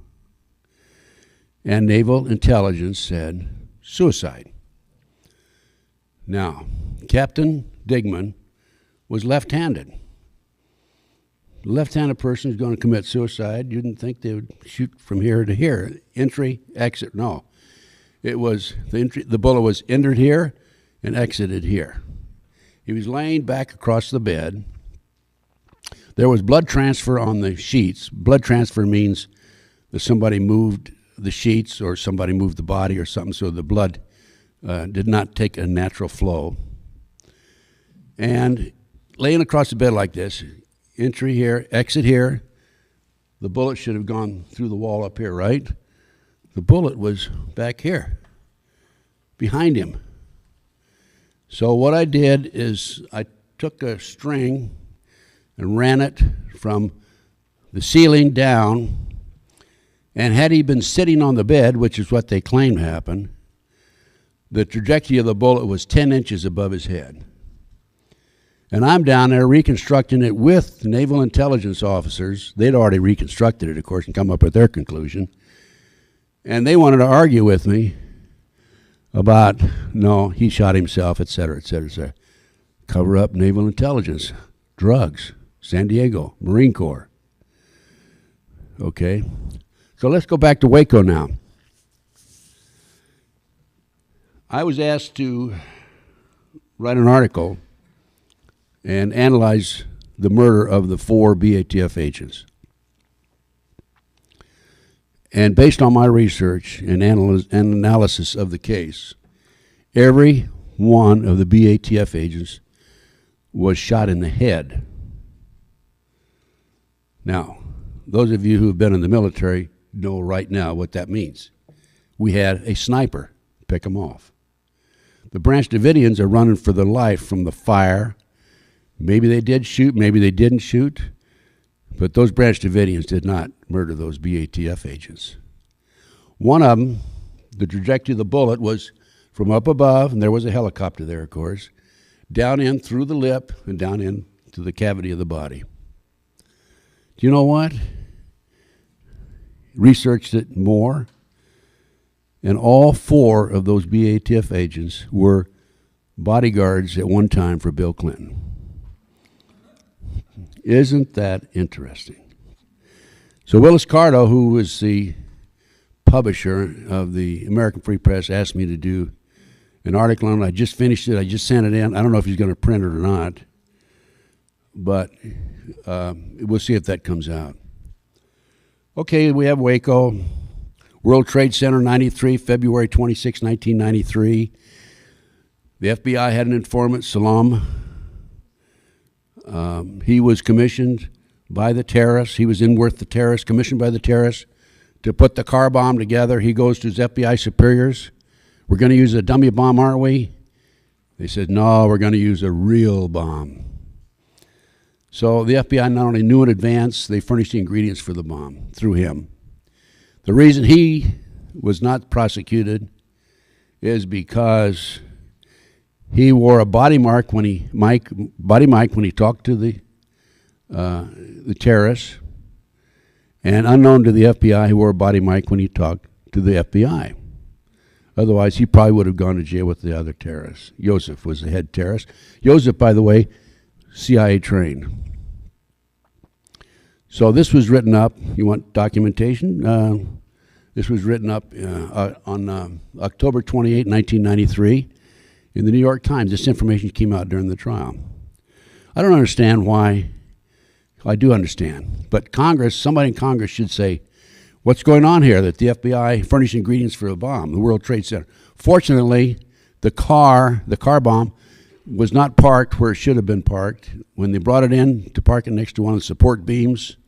And naval intelligence said suicide. Now, Captain Digman was left-handed. A left-handed person is going to commit suicide. You didn't think they would shoot from here to here. Entry, exit, no. It was, the bullet was entered here and exited here. He was laying back across the bed. There was blood transfer on the sheets. Blood transfer means that somebody moved the sheets or somebody moved the body or something, so the blood did not take a natural flow. And laying across the bed like this, entry here, exit here, the bullet should have gone through the wall up here, right? The bullet was back here, behind him. So what I did is I took a string and ran it from the ceiling down, and had he been sitting on the bed, which is what they claim happened, the trajectory of the bullet was 10 inches above his head. And I'm down there reconstructing it with naval intelligence officers. They'd already reconstructed it, of course, and come up with their conclusion. And they wanted to argue with me about, no, he shot himself, et cetera, et cetera, et cetera. Cover up naval intelligence, drugs, San Diego, Marine Corps. Okay, so let's go back to Waco now. I was asked to write an article and analyze the murder of the 4 BATF agents. And based on my research and analysis of the case, every one of the BATF agents was shot in the head. Now, those of you who have been in the military know right now what that means. We had a sniper pick them off. The Branch Davidians are running for their life from the fire. Maybe they did shoot, maybe they didn't shoot, but those Branch Davidians did not murder those BATF agents. One of them, the trajectory of the bullet was from up above, and there was a helicopter there, of course, down in through the lip and down into the cavity of the body. Do you know what? Researched it more, and all 4 of those BATF agents were bodyguards at one time for Bill Clinton. Isn't that interesting? So Willis Carto, who was the publisher of the American Free Press, asked me to do an article on it. I just finished it. I just sent it in. I don't know if he's going to print it or not, but we'll see if that comes out. Okay, we have Waco. World Trade Center, 93, February 26, 1993. The FBI had an informant, Salam. He was commissioned by the terrorists. He was in with the terrorists, commissioned by the terrorists to put the car bomb together. He goes to his FBI superiors. We're going to use a dummy bomb, aren't we? They said, no, we're going to use a real bomb. So the FBI not only knew in advance, they furnished the ingredients for the bomb through him. The reason he was not prosecuted is because he wore a body mic when he talked to the terrorists, and unknown to the FBI, he wore a body mic when he talked to the FBI. Otherwise, he probably would have gone to jail with the other terrorists. Joseph was the head terrorist. Joseph, by the way, CIA trained. So this was written up. You want documentation? This was written up on October 28, 1993 in the New York Times. This information came out during the trial. I don't understand why. I do understand. But Congress, somebody in Congress should say, what's going on here that the FBI furnished ingredients for a bomb, the World Trade Center? Fortunately, the car bomb was not parked where it should have been parked. When they brought it in to park it next to one of the support beams,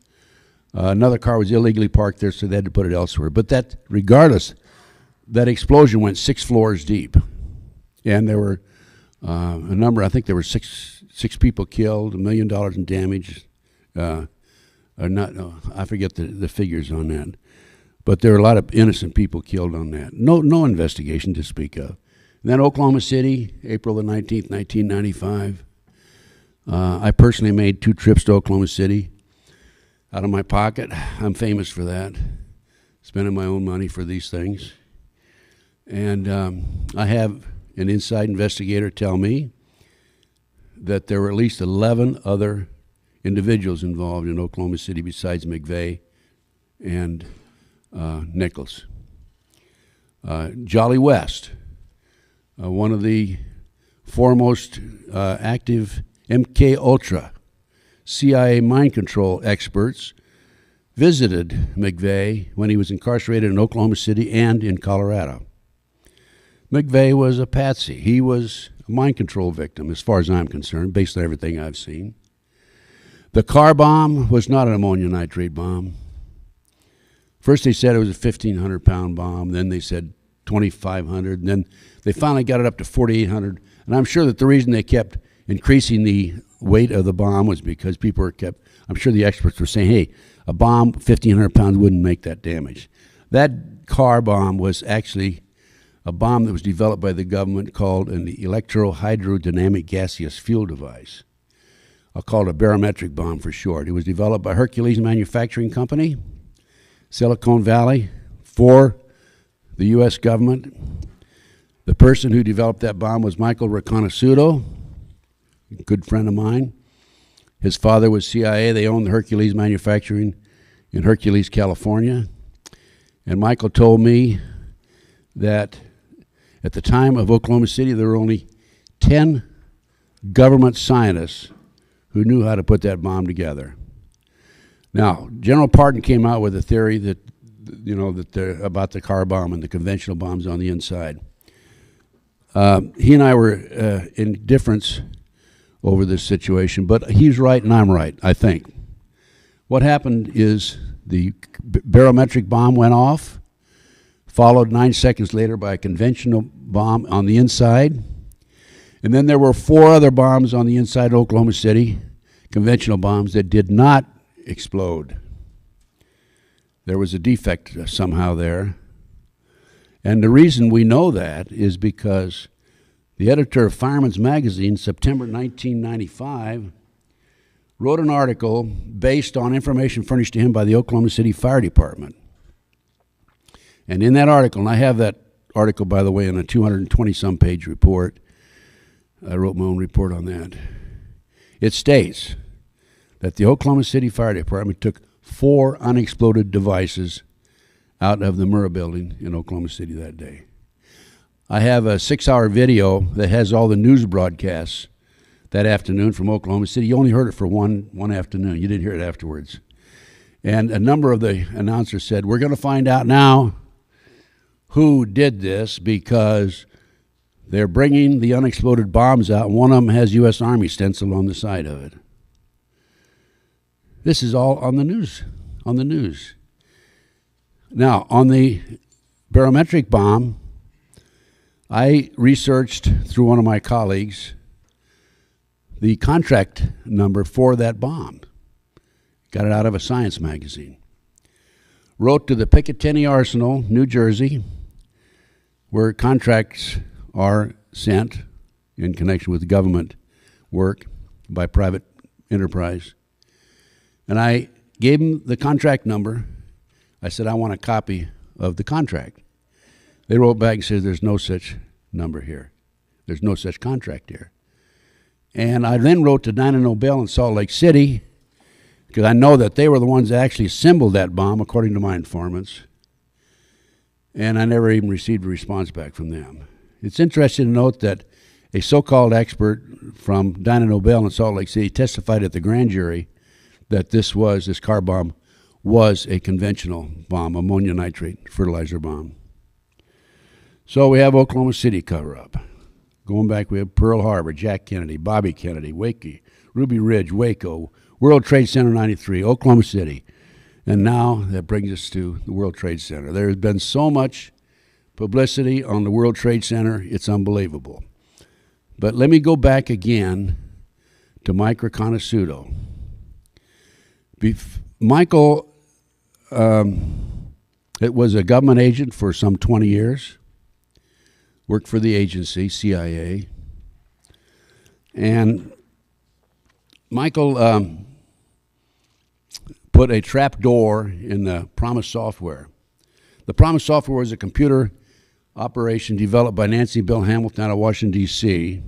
another car was illegally parked there, so they had to put it elsewhere. But that, regardless, that explosion went 6 floors deep. And there were a number, I think there were six people killed, $1 million in damage. I forget the figures on that. But there were a lot of innocent people killed on that. No investigation to speak of. And then Oklahoma City, April the 19th, 1995. I personally made 2 trips to Oklahoma City out of my pocket. I'm famous for that, spending my own money for these things. And I have an inside investigator tell me that there were at least 11 other individuals involved in Oklahoma City besides McVeigh and Nichols. Jolly West, one of the foremost active MK Ultra CIA mind control experts, visited McVeigh when he was incarcerated in Oklahoma City and in Colorado. McVeigh was a patsy. He was a mind control victim, as far as I'm concerned, based on everything I've seen. The car bomb was not an ammonia nitrate bomb. First they said it was a 1,500-pound bomb, then they said 2,500, and then they finally got it up to 4,800. And I'm sure that the reason they kept increasing the weight of the bomb was because people were I'm sure the experts were saying, hey, a bomb 1,500 pounds wouldn't make that damage. That car bomb was actually a bomb that was developed by the government called an electrohydrodynamic gaseous fuel device. I'll call it a barometric bomb for short. It was developed by Hercules Manufacturing Company, Silicon Valley, for the U.S. government. The person who developed that bomb was Michael Riconosciuto, a good friend of mine. His father was CIA. They owned the Hercules Manufacturing in Hercules, California. And Michael told me that at the time of Oklahoma City, there were only 10 government scientists who knew how to put that bomb together. Now, General Parton came out with a theory that, about the car bomb and the conventional bombs on the inside. He and I were in difference over this situation, but he's right and I'm right, I think. What happened is the barometric bomb went off, followed 9 seconds later by a conventional bomb on the inside. And then there were 4 other bombs on the inside of Oklahoma City, conventional bombs, that did not explode. There was a defect somehow there. And the reason we know that is because the editor of Fireman's Magazine, September 1995, wrote an article based on information furnished to him by the Oklahoma City Fire Department. And in that article, and I have that article, by the way, in a 220-some page report, I wrote my own report on that. It states that the Oklahoma City Fire Department took 4 unexploded devices out of the Murrah building in Oklahoma City that day. I have a 6-hour video that has all the news broadcasts that afternoon from Oklahoma City. You only heard it for one afternoon. You didn't hear it afterwards. And a number of the announcers said, we're going to find out now who did this because they're bringing the unexploded bombs out. One of them has U.S. Army stenciled on the side of it. This is all on the news, Now, on the barometric bomb, I researched through one of my colleagues the contract number for that bomb. Got it out of a science magazine. Wrote to the Picatinny Arsenal, New Jersey, where contracts are sent in connection with government work by private enterprise. And I gave them the contract number. I said, I want a copy of the contract. They wrote back and said, there's no such number here. There's no such contract here. And I then wrote to Dyna Nobel in Salt Lake City, because I know that they were the ones that actually assembled that bomb, according to my informants. And I never even received a response back from them. It's interesting to note that a so-called expert from Dyna Nobel in Salt Lake City testified at the grand jury that this car bomb was a conventional bomb, ammonia nitrate fertilizer bomb. So we have Oklahoma City cover-up. Going back, we have Pearl Harbor, Jack Kennedy, Bobby Kennedy, Waco, Ruby Ridge, Waco, World Trade Center 93, Oklahoma City. And now that brings us to the World Trade Center. There has been so much publicity on the World Trade Center, it's unbelievable. But let me go back again to Mike Riconosciuto. Michael it was a government agent for some 20 years, worked for the agency, CIA, and Michael put a trap door in the Promise software. The Promise software was a computer operation developed by Nancy and Bill Hamilton out of Washington, D.C.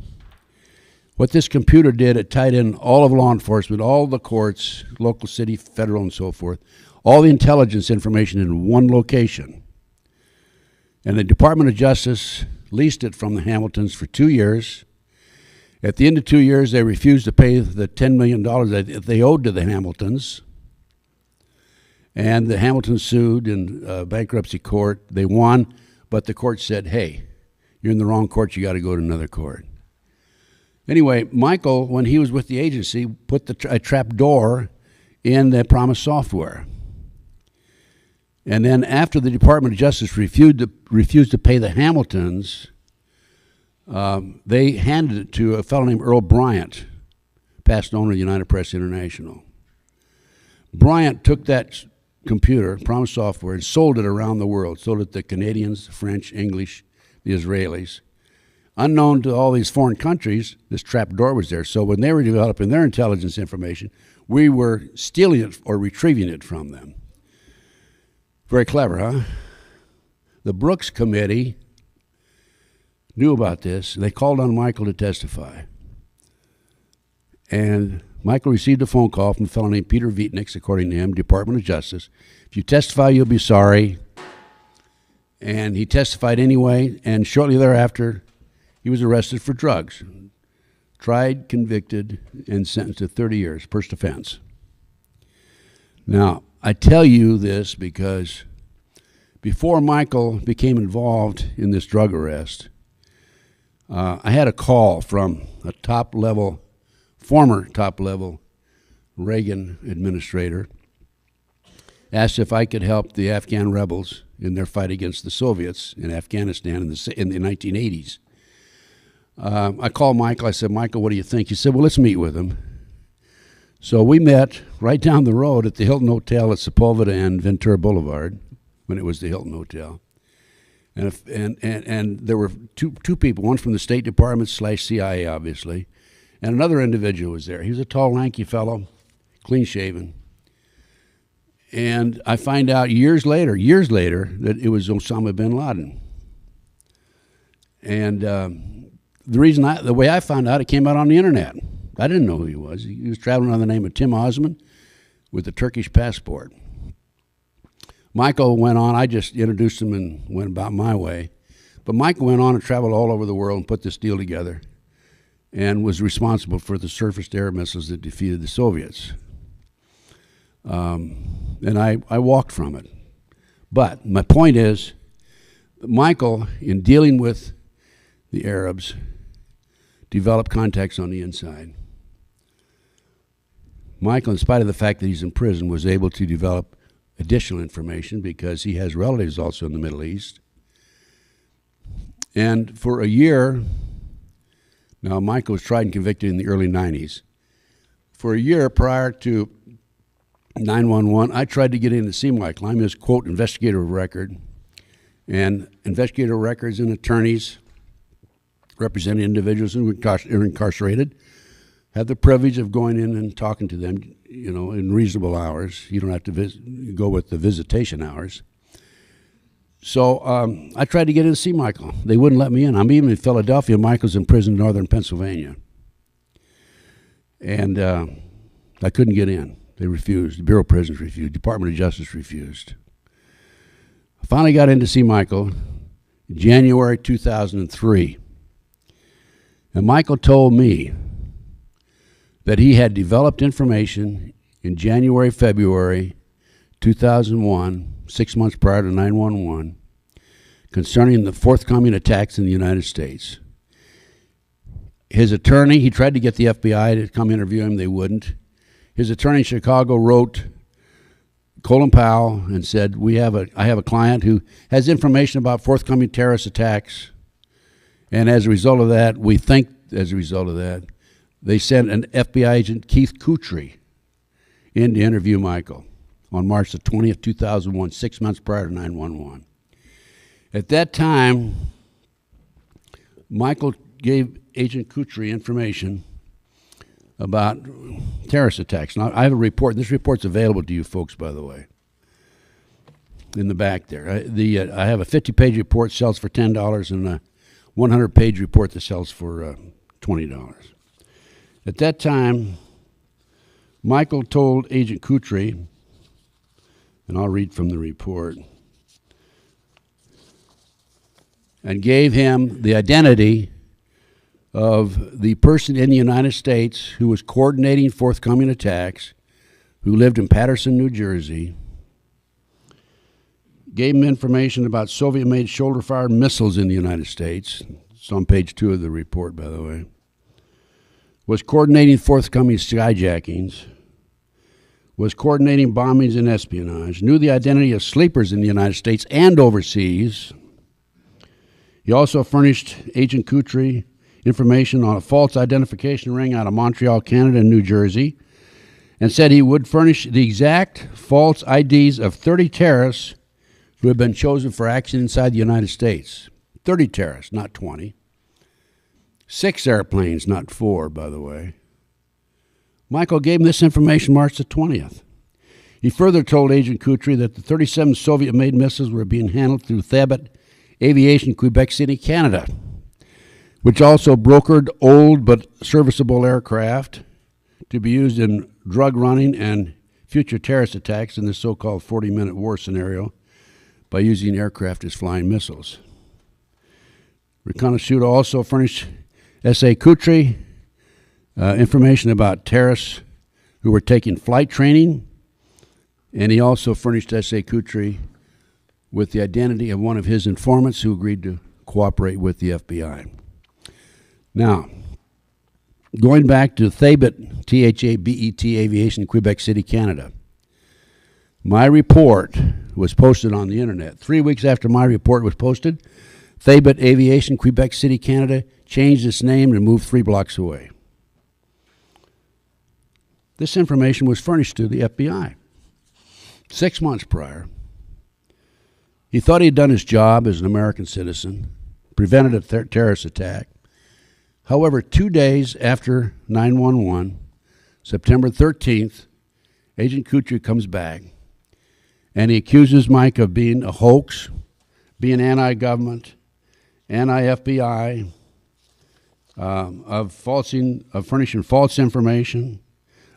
What this computer did, it tied in all of law enforcement, all the courts, local, city, federal, and so forth, all the intelligence information in one location. And the Department of Justice leased it from the Hamiltons for 2 years. At the end of 2 years, they refused to pay the $10 million that they owed to the Hamiltons. And the Hamiltons sued in bankruptcy court. They won, but the court said, hey, you're in the wrong court, you got to go to another court. Anyway, Michael, when he was with the agency, put a trap door in the Promise software. And then after the Department of Justice refused to pay the Hamiltons, they handed it to a fellow named Earl Bryant, past owner of United Press International. Bryant took that computer, Promise software, and sold it around the world, sold it to Canadians, French, English, the Israelis. Unknown to all these foreign countries, this trap door was there. So when they were developing their intelligence information, we were stealing it or retrieving it from them. Very clever, huh? The Brooks Committee knew about this. They called on Michael to testify. And Michael received a phone call from a fellow named Peter Vietnix, according to him, Department of Justice. If you testify, you'll be sorry. And he testified anyway, and shortly thereafter, he was arrested for drugs, tried, convicted, and sentenced to 30 years, first offense. Now, I tell you this because before Michael became involved in this drug arrest, I had a call from a former top-level Reagan administrator, asked if I could help the Afghan rebels in their fight against the Soviets in Afghanistan in the 1980s. I called Michael. I said, Michael, what do you think? He said, well, let's meet with him. So we met right down the road at the Hilton Hotel at Sepulveda and Ventura Boulevard, when it was the Hilton Hotel. And there were two people, one from the State Department / CIA, obviously, and another individual was there. He was a tall, lanky fellow, clean-shaven. And I find out years later, that it was Osama bin Laden. And the way I found out, it came out on the internet. I didn't know who he was. He was traveling under the name of Tim Osman with a Turkish passport. Michael went on. I just introduced him and went about my way. But Michael went on and traveled all over the world and put this deal together and was responsible for the surface-to-air missiles that defeated the Soviets. And I walked from it. But my point is, Michael, in dealing with the Arabs, developed contacts on the inside. Michael, in spite of the fact that he's in prison, was able to develop additional information because he has relatives also in the Middle East. And for a year, now Michael was tried and convicted in the early 90s. For a year prior to 911, I tried to get in to see Michael. I'm his, quote, investigator of record. And investigator of records and attorneys representing individuals who are incarcerated have the privilege of going in and talking to them, in reasonable hours. You don't have to go with the visitation hours. So I tried to get in to see Michael. They wouldn't let me in. I'm even in Philadelphia. Michael's in prison in northern Pennsylvania. And I couldn't get in. They refused. The Bureau of Prisons refused. Department of Justice refused. I finally got in to see Michael in January 2003. And Michael told me that he had developed information in January, February 2001, 6 months prior to 911, concerning the forthcoming attacks in the United States. His attorney, he tried to get the FBI to come interview him. They wouldn't. His attorney in Chicago wrote Colin Powell and said, I have a client who has information about forthcoming terrorist attacks. And as a result of that, we think as a result of that, they sent an FBI agent, Keith Kutry, in to interview Michael on March the 20th, 2001, 6 months prior to 911. At that time, Michael gave Agent Kutry information about terrorist attacks. Now, I have a report. This report's available to you folks, by the way, in the back there. I have a 50-page report sells for $10 and a 100-page report that sells for $20. At that time, Michael told Agent Kutry, and I'll read from the report, and gave him the identity of the person in the United States who was coordinating forthcoming attacks, who lived in Paterson, New Jersey, gave him information about Soviet-made shoulder-fired missiles in the United States. It's on page 2 of the report, by the way. Was coordinating forthcoming skyjackings, was coordinating bombings and espionage, knew the identity of sleepers in the United States and overseas. He also furnished Agent Kutry information on a false identification ring out of Montreal, Canada, and New Jersey, and said he would furnish the exact false IDs of 30 terrorists who had been chosen for action inside the United States. 30 terrorists, not 20. 6 airplanes, not 4, by the way. Michael gave him this information March the 20th. He further told Agent Kutry that the 37 Soviet-made missiles were being handled through Thabit Aviation, Quebec City, Canada, which also brokered old but serviceable aircraft to be used in drug running and future terrorist attacks in the so-called 40-minute war scenario by using aircraft as flying missiles. Reconnaissance also furnished S.A. Kutry information about terrorists who were taking flight training, and he also furnished S.A. Kutry with the identity of one of his informants who agreed to cooperate with the FBI. Now, going back to Thabet, T-H-A-B-E-T Aviation, Quebec City, Canada, my report was posted on the internet. 3 weeks after my report was posted, Thabet Aviation, Quebec City, Canada, changed its name and moved 3 blocks away. This information was furnished to the FBI 6 months prior. He thought he had done his job as an American citizen, prevented a terrorist attack. However, 2 days after 9/11, September 13th, Agent Kutry comes back, and he accuses Mike of being a hoax, being anti-government, anti-FBI, of furnishing false information,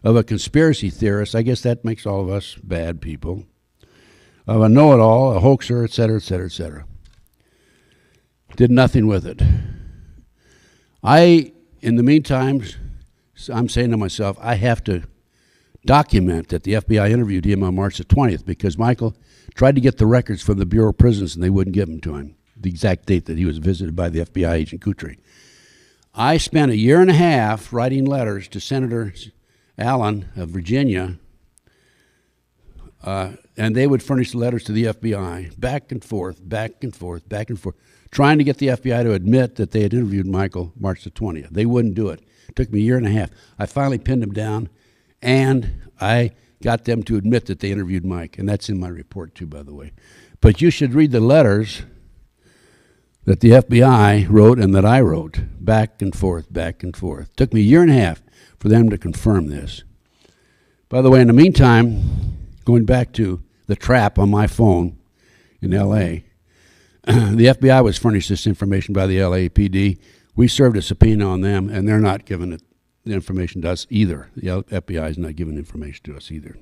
of a conspiracy theorist. I guess that makes all of us bad people. Of a know-it-all, a hoaxer, et cetera, et cetera, et cetera. Did nothing with it. In the meantime, I'm saying to myself, I have to document that the FBI interviewed him on March the 20th because Michael tried to get the records from the Bureau of Prisons and they wouldn't give them to him, the exact date that he was visited by the FBI agent Kutry. I spent 1.5 years writing letters to Senator Allen of Virginia, and they would furnish the letters to the FBI, back and forth, back and forth, back and forth, trying to get the FBI to admit that they had interviewed Michael March the 20th. They wouldn't do it. It took me 1.5 years. I finally pinned them down, and I got them to admit that they interviewed Mike, and that's in my report too, by the way. But you should read the letters that the FBI wrote and that I wrote, back and forth, back and forth. It took me 1.5 years for them to confirm this. By the way, in the meantime, going back to the trap on my phone in L.A., the FBI was furnished this information by the LAPD. We served a subpoena on them, and they're not giving it the information to us either. The FBI is not giving information to us either.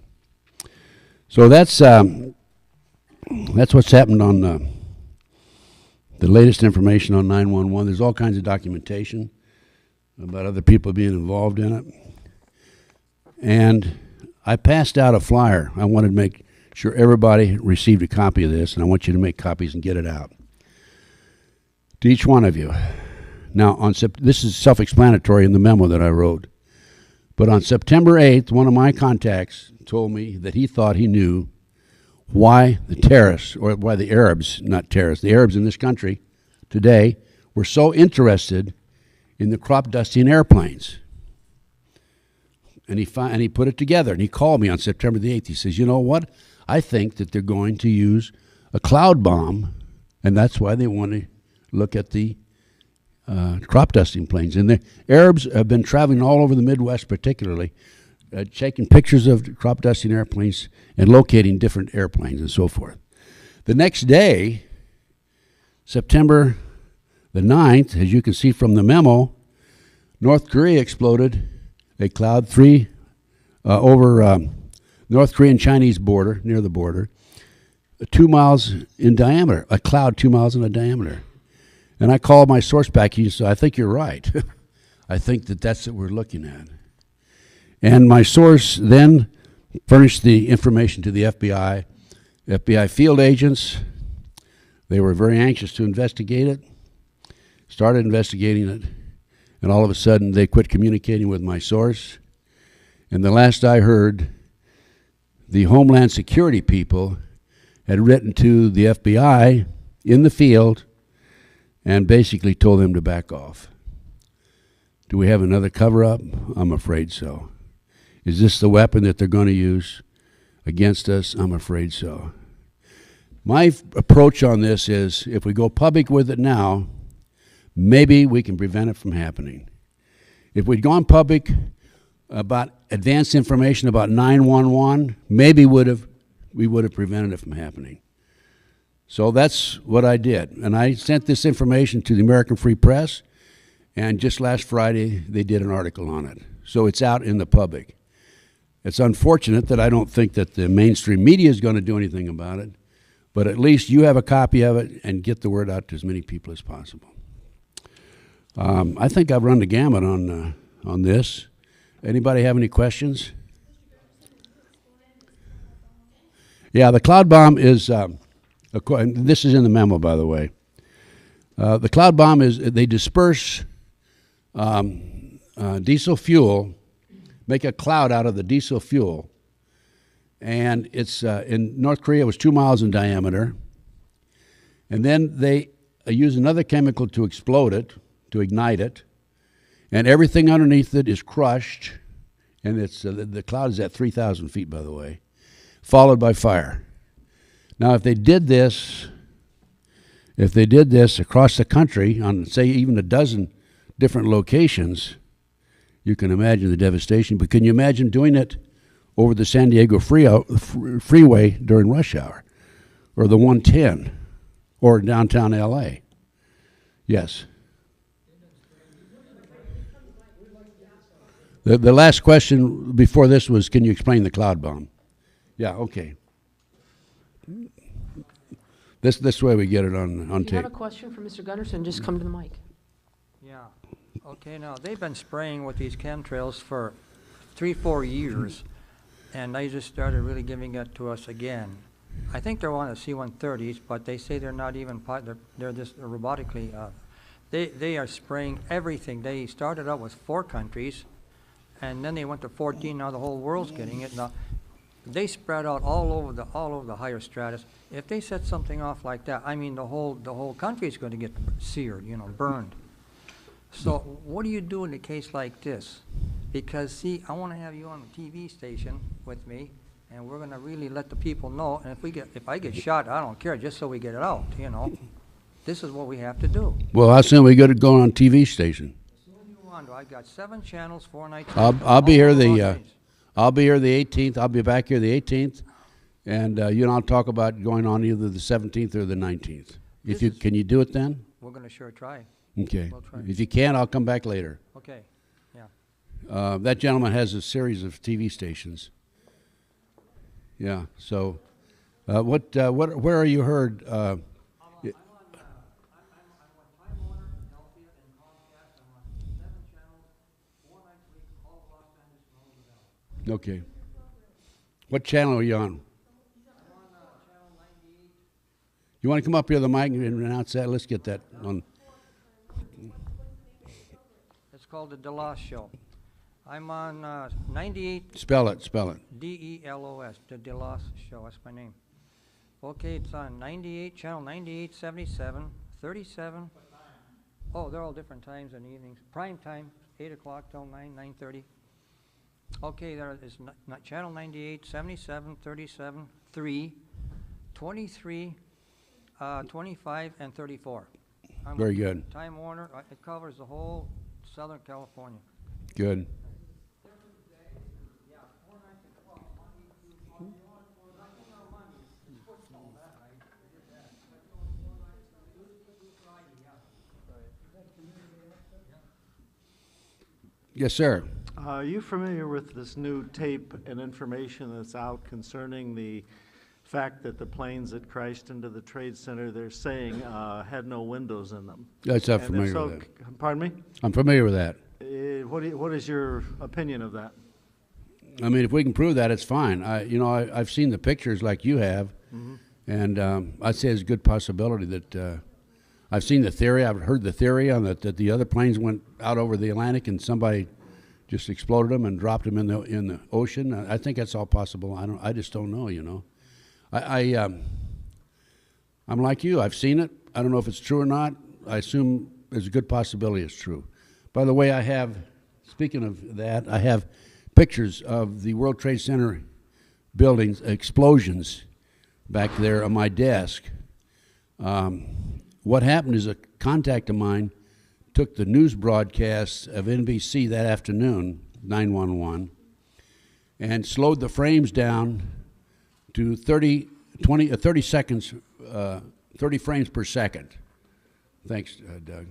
So that's what's happened on the latest information on 911. There's all kinds of documentation about other people being involved in it. And I passed out a flyer. I wanted to make sure everybody received a copy of this, and I want you to make copies and get it out to each one of you. Now, this is self-explanatory in the memo that I wrote, but on September 8th, one of my contacts told me that he thought he knew why the terrorists, or why the Arabs, not terrorists, the Arabs in this country today were so interested in the crop dusting airplanes. And he put it together, and he called me on September the 8th. He says, you know what? I think that they're going to use a cloud bomb, and that's why they want to look at the crop dusting planes. And the Arabs have been traveling all over the Midwest particularly, taking pictures of crop dusting airplanes and locating different airplanes and so forth. The next day, September the 9th, as you can see from the memo, North Korea exploded a Cloud 3 over North Korean-Chinese border, near the border, 2 miles in diameter, a cloud 2 miles in a diameter. And I called my source back, he said, I think you're right. I think that that's what we're looking at. And my source then furnished the information to the FBI field agents. They were very anxious to investigate it, started investigating it, and all of a sudden they quit communicating with my source. And the last I heard, the Homeland Security people had written to the FBI in the field and basically told them to back off. Do we have another cover-up? I'm afraid so. Is this the weapon that they're going to use against us? I'm afraid so. My approach on this is, if we go public with it now, maybe we can prevent it from happening. If we'd gone public about advanced information about 911, maybe we would have prevented it from happening. So that's what I did. And I sent this information to the American Free Press, and just last Friday they did an article on it. So it's out in the public. It's unfortunate that I don't think that the mainstream media is going to do anything about it, but at least you have a copy of it and get the word out to as many people as possible. I think I've run the gamut on this. Anybody have any questions? Yeah, the cloud bomb is, this is in the memo, by the way. The cloud bomb is, they disperse diesel fuel, make a cloud out of the diesel fuel, and it's, in North Korea, it was 2 miles in diameter, and then they use another chemical to explode it, to ignite it, and everything underneath it is crushed, and it's the cloud is at 3,000 feet, by the way, followed by fire. Now, if they did this across the country on, say, even a dozen different locations, you can imagine the devastation. But can you imagine doing it over the San Diego freeway during rush hour, or the 110, or downtown LA? Yes. The last question before this was, can you explain the cloud bomb? Yeah, okay. This way we get it on If you tape. have a question for Mr. Gunderson, just come to the mic. Yeah. Okay, now, they've been spraying with these chemtrails for 3-4 years, and they just started really giving it to us again. I think they're on the C-130s, but they say they're not even, they're just robotically, they are spraying everything. They started out with 4 countries, and then they went to 14, now the whole world's getting it. Now, they spread out all over the higher stratus. If they set something off like that, I mean, the whole country is going to get seared, burned. So what do you do in a case like this? Because, see, I want to have you on the TV station with me, and we're going to really let the people know. And if I get shot, I don't care, just so we get it out, This is what we have to do. Well, how soon we got to go on TV station? As soon as you want. I got 7 channels, 4 nights. I'll be here I'll be here the 18th. I'll be back here the 18th, and I'll talk about going on either the 17th or the 19th. Can you do it then? We're going to sure try. Okay. We'll try. If you can't, I'll come back later. Okay. Yeah. That gentleman has a series of TV stations. Yeah. So, where are you heard? I'm on Time Warner, Philadelphia, and Comcast. I'm on 7 channels, 4 nights a week, all of Los Angeles and all over the valley. Okay. What channel are you on? I'm on channel 98. You want to come up here to the mic and announce that? Let's get that on. It's called the DeLoss Show. I'm on 98. Spell it. DELOS, the DeLoss Show. That's my name. Okay, it's on 98, channel 98, 77, 37. Oh, they're all different times in the evenings. Prime time, 8 o'clock till 9:30. Okay, there is channel 98, 77, 37, 3, 23, 25, and 34. Very good. Time Warner, it covers the whole Southern California. Good. Yes, sir. Are you familiar with this new tape and information that's out concerning the fact that the planes that crashed into the Trade Center, they're saying, had no windows in them? Yes, I'm And if familiar so, with that. Pardon me? I'm familiar with that. What is your opinion of that? I mean, if we can prove that, it's fine. I've seen the pictures like you have, and I'd say it's a good possibility that I've seen the theory. I've heard the theory on that the other planes went out over the Atlantic and somebody just exploded them and dropped them in the ocean. I think that's all possible. I just don't know. You know, I'm like you. I've seen it. I don't know if it's true or not. I assume there's a good possibility it's true. By the way, speaking of that, I have pictures of the World Trade Center buildings explosions back there on my desk. What happened is a contact of mine took the news broadcasts of NBC that afternoon, 911, and slowed the frames down to 30 seconds, 30 frames per second. Thanks, Doug.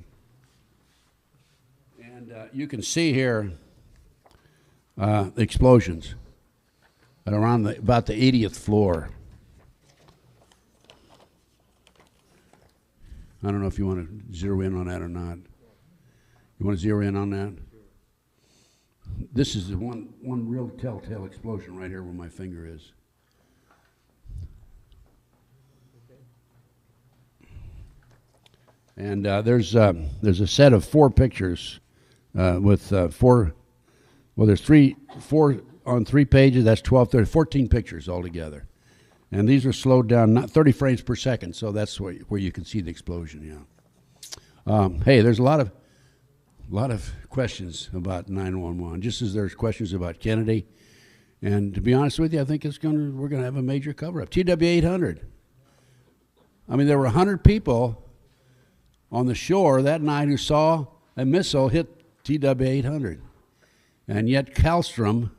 And you can see here the explosions at around about the 80th floor. I don't know if you want to zero in on that or not. You want to zero in on that? This is the one real telltale explosion right here where my finger is. And there's a set of 4 pictures with 4. Well, there's 4 on 3 pages. That's 12, 30, 14 pictures altogether. And these are slowed down, not 30 frames per second, so that's where you can see the explosion, yeah. Hey, there's a lot of questions about 911, just as there's questions about Kennedy. And to be honest with you, I think we're going to have a major cover-up. TW-800. I mean, there were 100 people on the shore that night who saw a missile hit TW-800. And yet Kallstrom,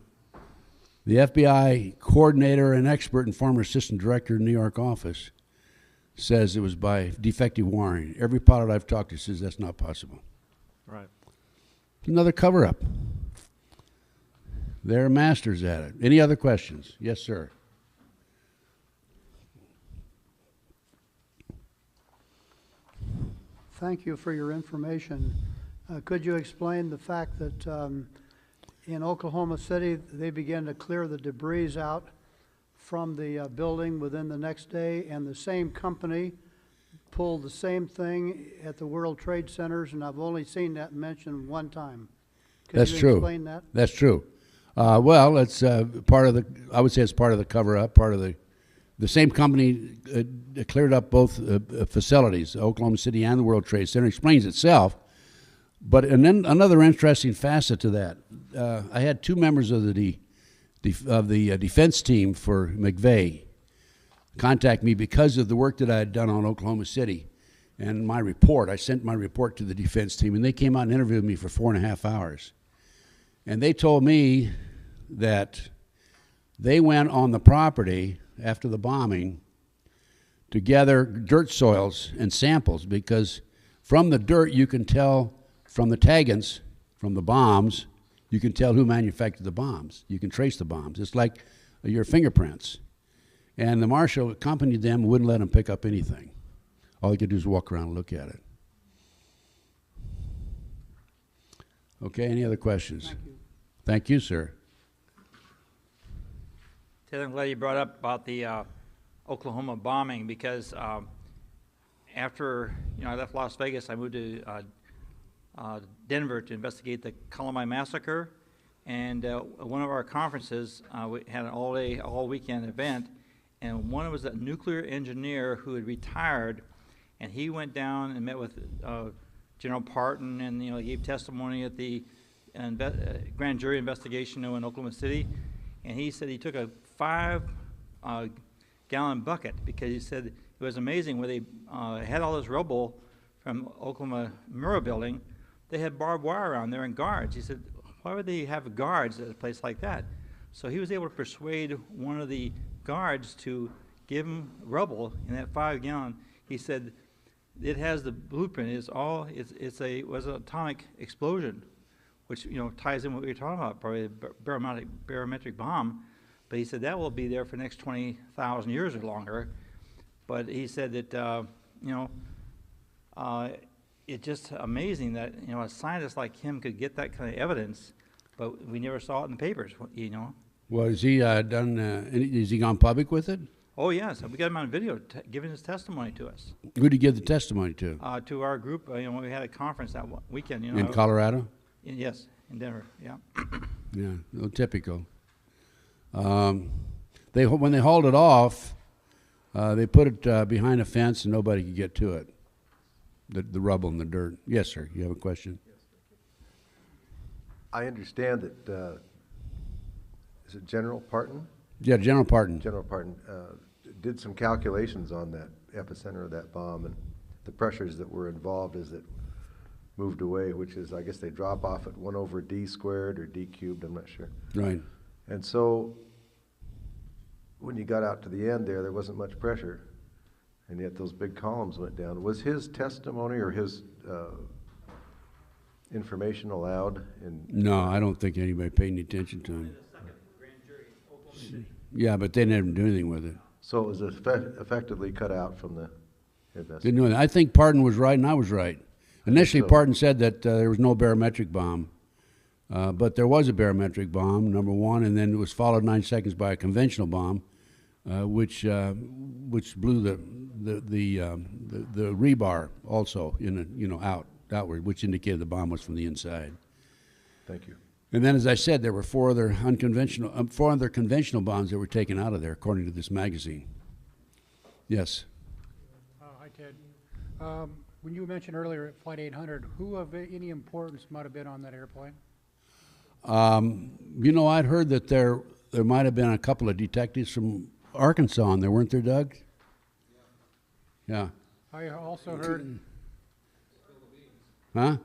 the FBI coordinator and expert and former assistant director of the New York office, says it was by defective wiring. Every pilot I've talked to says that's not possible. Right. Another cover-up. They're masters at it. Any other questions? Yes, sir. Thank you for your information. Could you explain the fact that in Oklahoma City, they began to clear the debris out from the building within the next day, and the same company pulled the same thing at the World Trade Centers, and I've only seen that mentioned one time. Could you explain that? That's true. Well, it's part of the, I would say it's part of the cover-up, part of the same company cleared up both facilities, Oklahoma City and the World Trade Center. It explains itself. And then another interesting facet to that, I had 2 members of the defense team for McVeigh contact me because of the work that I had done on Oklahoma City and my report. I sent my report to the defense team, and they came out and interviewed me for 4.5 hours. And they told me that they went on the property after the bombing to gather dirt soils and samples, because from the dirt you can tell, from the taggants, from the bombs, you can tell who manufactured the bombs. You can trace the bombs. It's like your fingerprints. And the marshal accompanied them, wouldn't let them pick up anything. All he could do is walk around and look at it. Okay, any other questions? Thank you. Thank you, sir. Ted, I'm glad you brought up about the Oklahoma bombing, because after I left Las Vegas, I moved to Denver to investigate the Columbine massacre, and one of our conferences we had an all weekend event, and one was a nuclear engineer who had retired, and he went down and met with General Parton, and he gave testimony at the grand jury investigation in Oklahoma City, and he said he took a 5-gallon bucket, because he said it was amazing where they had all this rubble from Oklahoma Murrah building. They had barbed wire around there and guards. He said, why would they have guards at a place like that? So he was able to persuade one of the guards to give him rubble in that 5-gallon. He said, it has the blueprint. It was an atomic explosion. which, you know, ties in what we were talking about, probably a barometric bomb. But he said that will be there for the next 20,000 years or longer. But he said that, you know, it's just amazing that, you know, a scientist like him could get that kind of evidence, but we never saw it in the papers, you know. Well, has he has he gone public with it? Oh, yes, we got him on video giving his testimony to us. Who did he give the testimony to? To our group, you know, we had a conference that weekend, you know. In Colorado? Yes, in Denver, yeah. Yeah, well, typical. When they hauled it off, they put it behind a fence and nobody could get to it. The rubble and the dirt. Yes, sir. You have a question? I understand that, is it General Parton? Yeah, General Parton. General Parton did some calculations on that epicenter of that bomb and the pressures that were involved as it moved away, which is, I guess they drop off at 1 over d squared or d cubed, I'm not sure. Right. And so when you got out to the end there wasn't much pressure, and yet those big columns went down. Was his testimony or his information allowed? No, I don't think anybody paid any attention to him. Yeah, but they didn't do anything with it. So it was effectively cut out from the investigation. Didn't know that. I think Parton was right and I was right. Initially, so. Parton said that there was no barometric bomb, but there was a barometric bomb, number one, and then it was followed 9 seconds by a conventional bomb, which blew the rebar also outward, which indicated the bomb was from the inside. Thank you. And then, as I said, there were four other conventional bombs that were taken out of there, according to this magazine. Yes. Hi, Ted. When you mentioned earlier at Flight 800, who of any importance might have been on that airplane? You know, I'd heard that there might have been a couple of detectives from Arkansas on there, weren't there, Doug? Yeah. I also heard. Huh?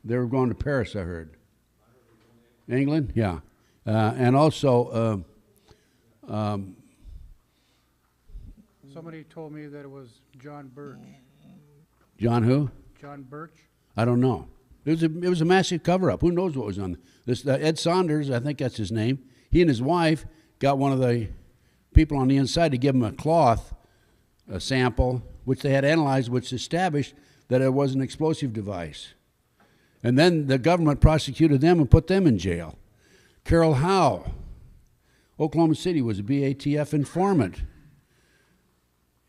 They were going to Paris, I heard. England? Yeah. And also, somebody told me that it was John Birch. John who? John Birch? I don't know. It was a massive cover-up. Who knows what was on this? Ed Saunders, I think that's his name. He and his wife got one of the people on the inside to give him a cloth sample, which they had analyzed, which established that it was an explosive device. And then the government prosecuted them and put them in jail. Carol Howe, Oklahoma City, was a BATF informant.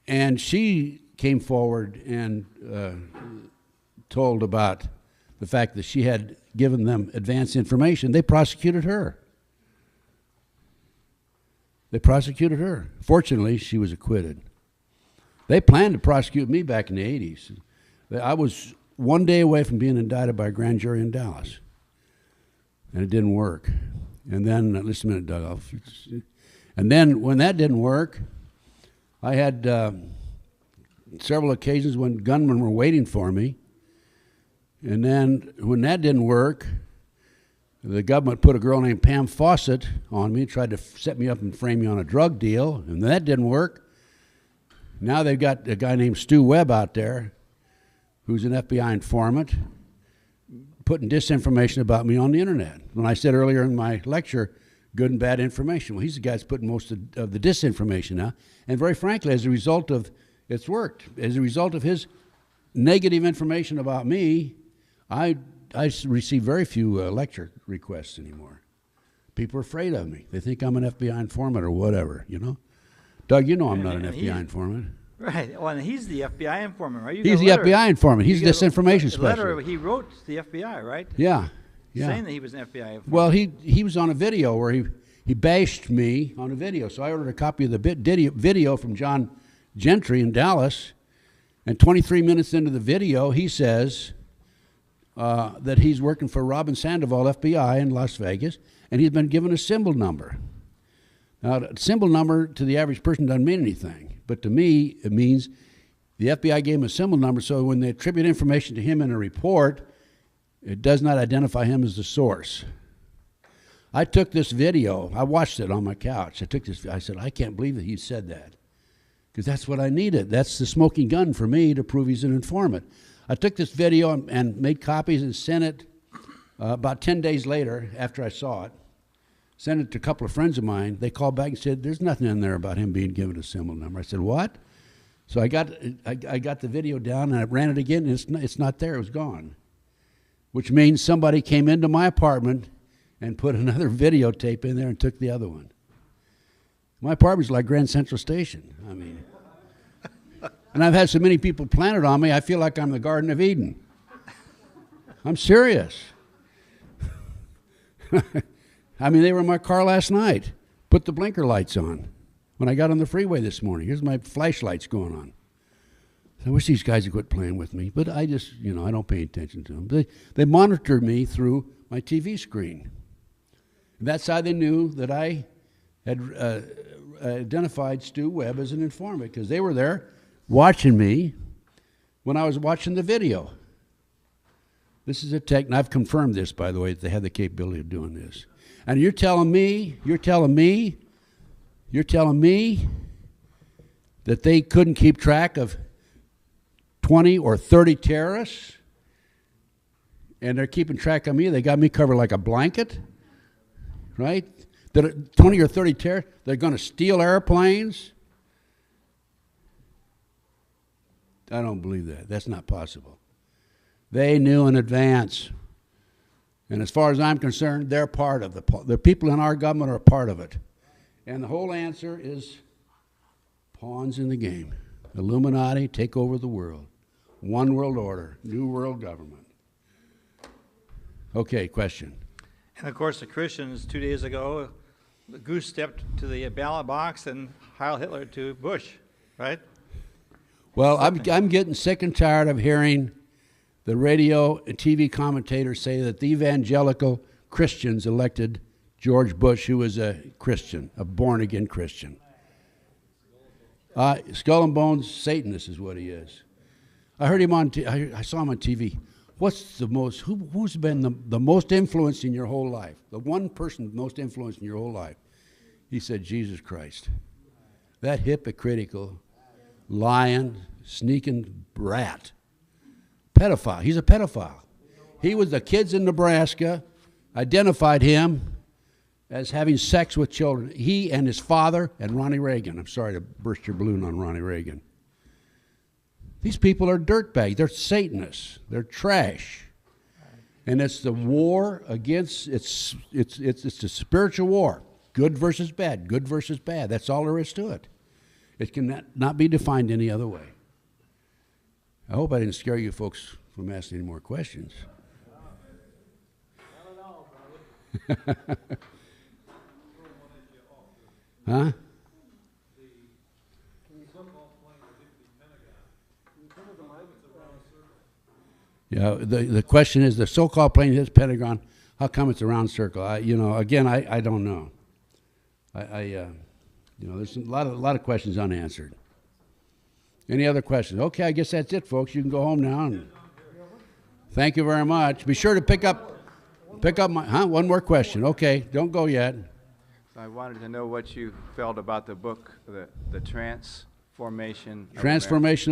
And she came forward and told about the fact that she had given them advance information. They prosecuted her. Fortunately, she was acquitted. They planned to prosecute me back in the 80s. I was 1 day away from being indicted by a grand jury in Dallas. And it didn't work. And then, listen a minute, Doug. And then when that didn't work, I had several occasions when gunmen were waiting for me. And then when that didn't work, the government put a girl named Pam Fawcett on me, tried to set me up and frame me on a drug deal, and that didn't work. Now they've got a guy named Stu Webb out there, who's an FBI informant, putting disinformation about me on the internet. When I said earlier in my lecture, good and bad information, well, he's the guy that's putting most of the disinformation out. And very frankly, as a result of, it's worked. As a result of his negative information about me, I receive very few lecture requests anymore. People are afraid of me. They think I'm an FBI informant or whatever, you know. Doug, you know I'm not an FBI informant. Right. Well, and he's the FBI informant, right? He's the FBI informant. He's disinformation specialist. The letter he wrote to the FBI, right? Yeah. Saying that he was an FBI informant. Well, he was on a video where he bashed me on a video. So I ordered a copy of the video from John Gentry in Dallas, and 23 minutes into the video, he says that he's working for Robin Sandoval, FBI, in Las Vegas, and he's been given a symbol number. Now, a symbol number to the average person doesn't mean anything, but to me, it means the FBI gave him a symbol number, so when they attribute information to him in a report, it does not identify him as the source. I took this video, I watched it on my couch. I said, I can't believe that he said that, because that's what I needed. That's the smoking gun for me to prove he's an informant. I took this video and made copies and sent it About 10 days later, after I saw it, sent it to a couple of friends of mine. They called back and said, there's nothing in there about him being given a symbol number. I said, what? So I got the video down, and I ran it again, and it's not there. It was gone, which means somebody came into my apartment and put another videotape in there and took the other one. My apartment's like Grand Central Station. I mean, and I've had so many people planted on me, I feel like I'm the Garden of Eden. I'm serious. I mean, they were in my car last night. Put the blinker lights on when I got on the freeway this morning. Here's my flashlights going on. I wish these guys would quit playing with me, but I just, I don't pay attention to them. They monitor me through my TV screen. And that's how they knew that I had identified Stu Webb as an informant, because they were there watching me when I was watching the video. This is a tech, and I've confirmed this, by the way, that they have the capability of doing this. And you're telling me that they couldn't keep track of 20 or 30 terrorists, and they're keeping track of me? They got me covered like a blanket, right? That 20 or 30 terrorists, they're going to steal airplanes? I don't believe that. That's not possible. They knew in advance. And as far as I'm concerned, they're part of the people in our government are a part of it. And the whole answer is pawns in the game. Illuminati take over the world. One world order, new world government. Okay, question. And of course, the Christians 2 days ago, the goose stepped to the ballot box and Heil Hitler to Bush, right? Well, I'm getting sick and tired of hearing the radio and TV commentators say that the evangelical Christians elected George Bush, who was a Christian, a born-again Christian. Skull and bones Satanist is what he is. I heard him on. I saw him on TV. What's the most? Who's been the most influenced in your whole life? The one person most influenced in your whole life? He said, Jesus Christ. That hypocritical, lying, sneaking rat. Pedophile. He's a pedophile. He was the kids in Nebraska, identified him as having sex with children. He and his father and Ronnie Reagan. I'm sorry to burst your balloon on Ronnie Reagan. These people are dirtbags. They're Satanists. They're trash. And it's the war against, it's a spiritual war. Good versus bad. Good versus bad. That's all there is to it. It can not be defined any other way. I hope I didn't scare you folks from asking any more questions. Huh? Yeah, the question is, the so-called plane hits Pentagon, how come it's a round circle? I don't know. There's a lot of questions unanswered. Any other questions? Okay, I guess that's it, folks. You can go home now. And thank you very much. Be sure to pick up my, one more question. Okay, don't go yet. I wanted to know what you felt about the book, the Transformation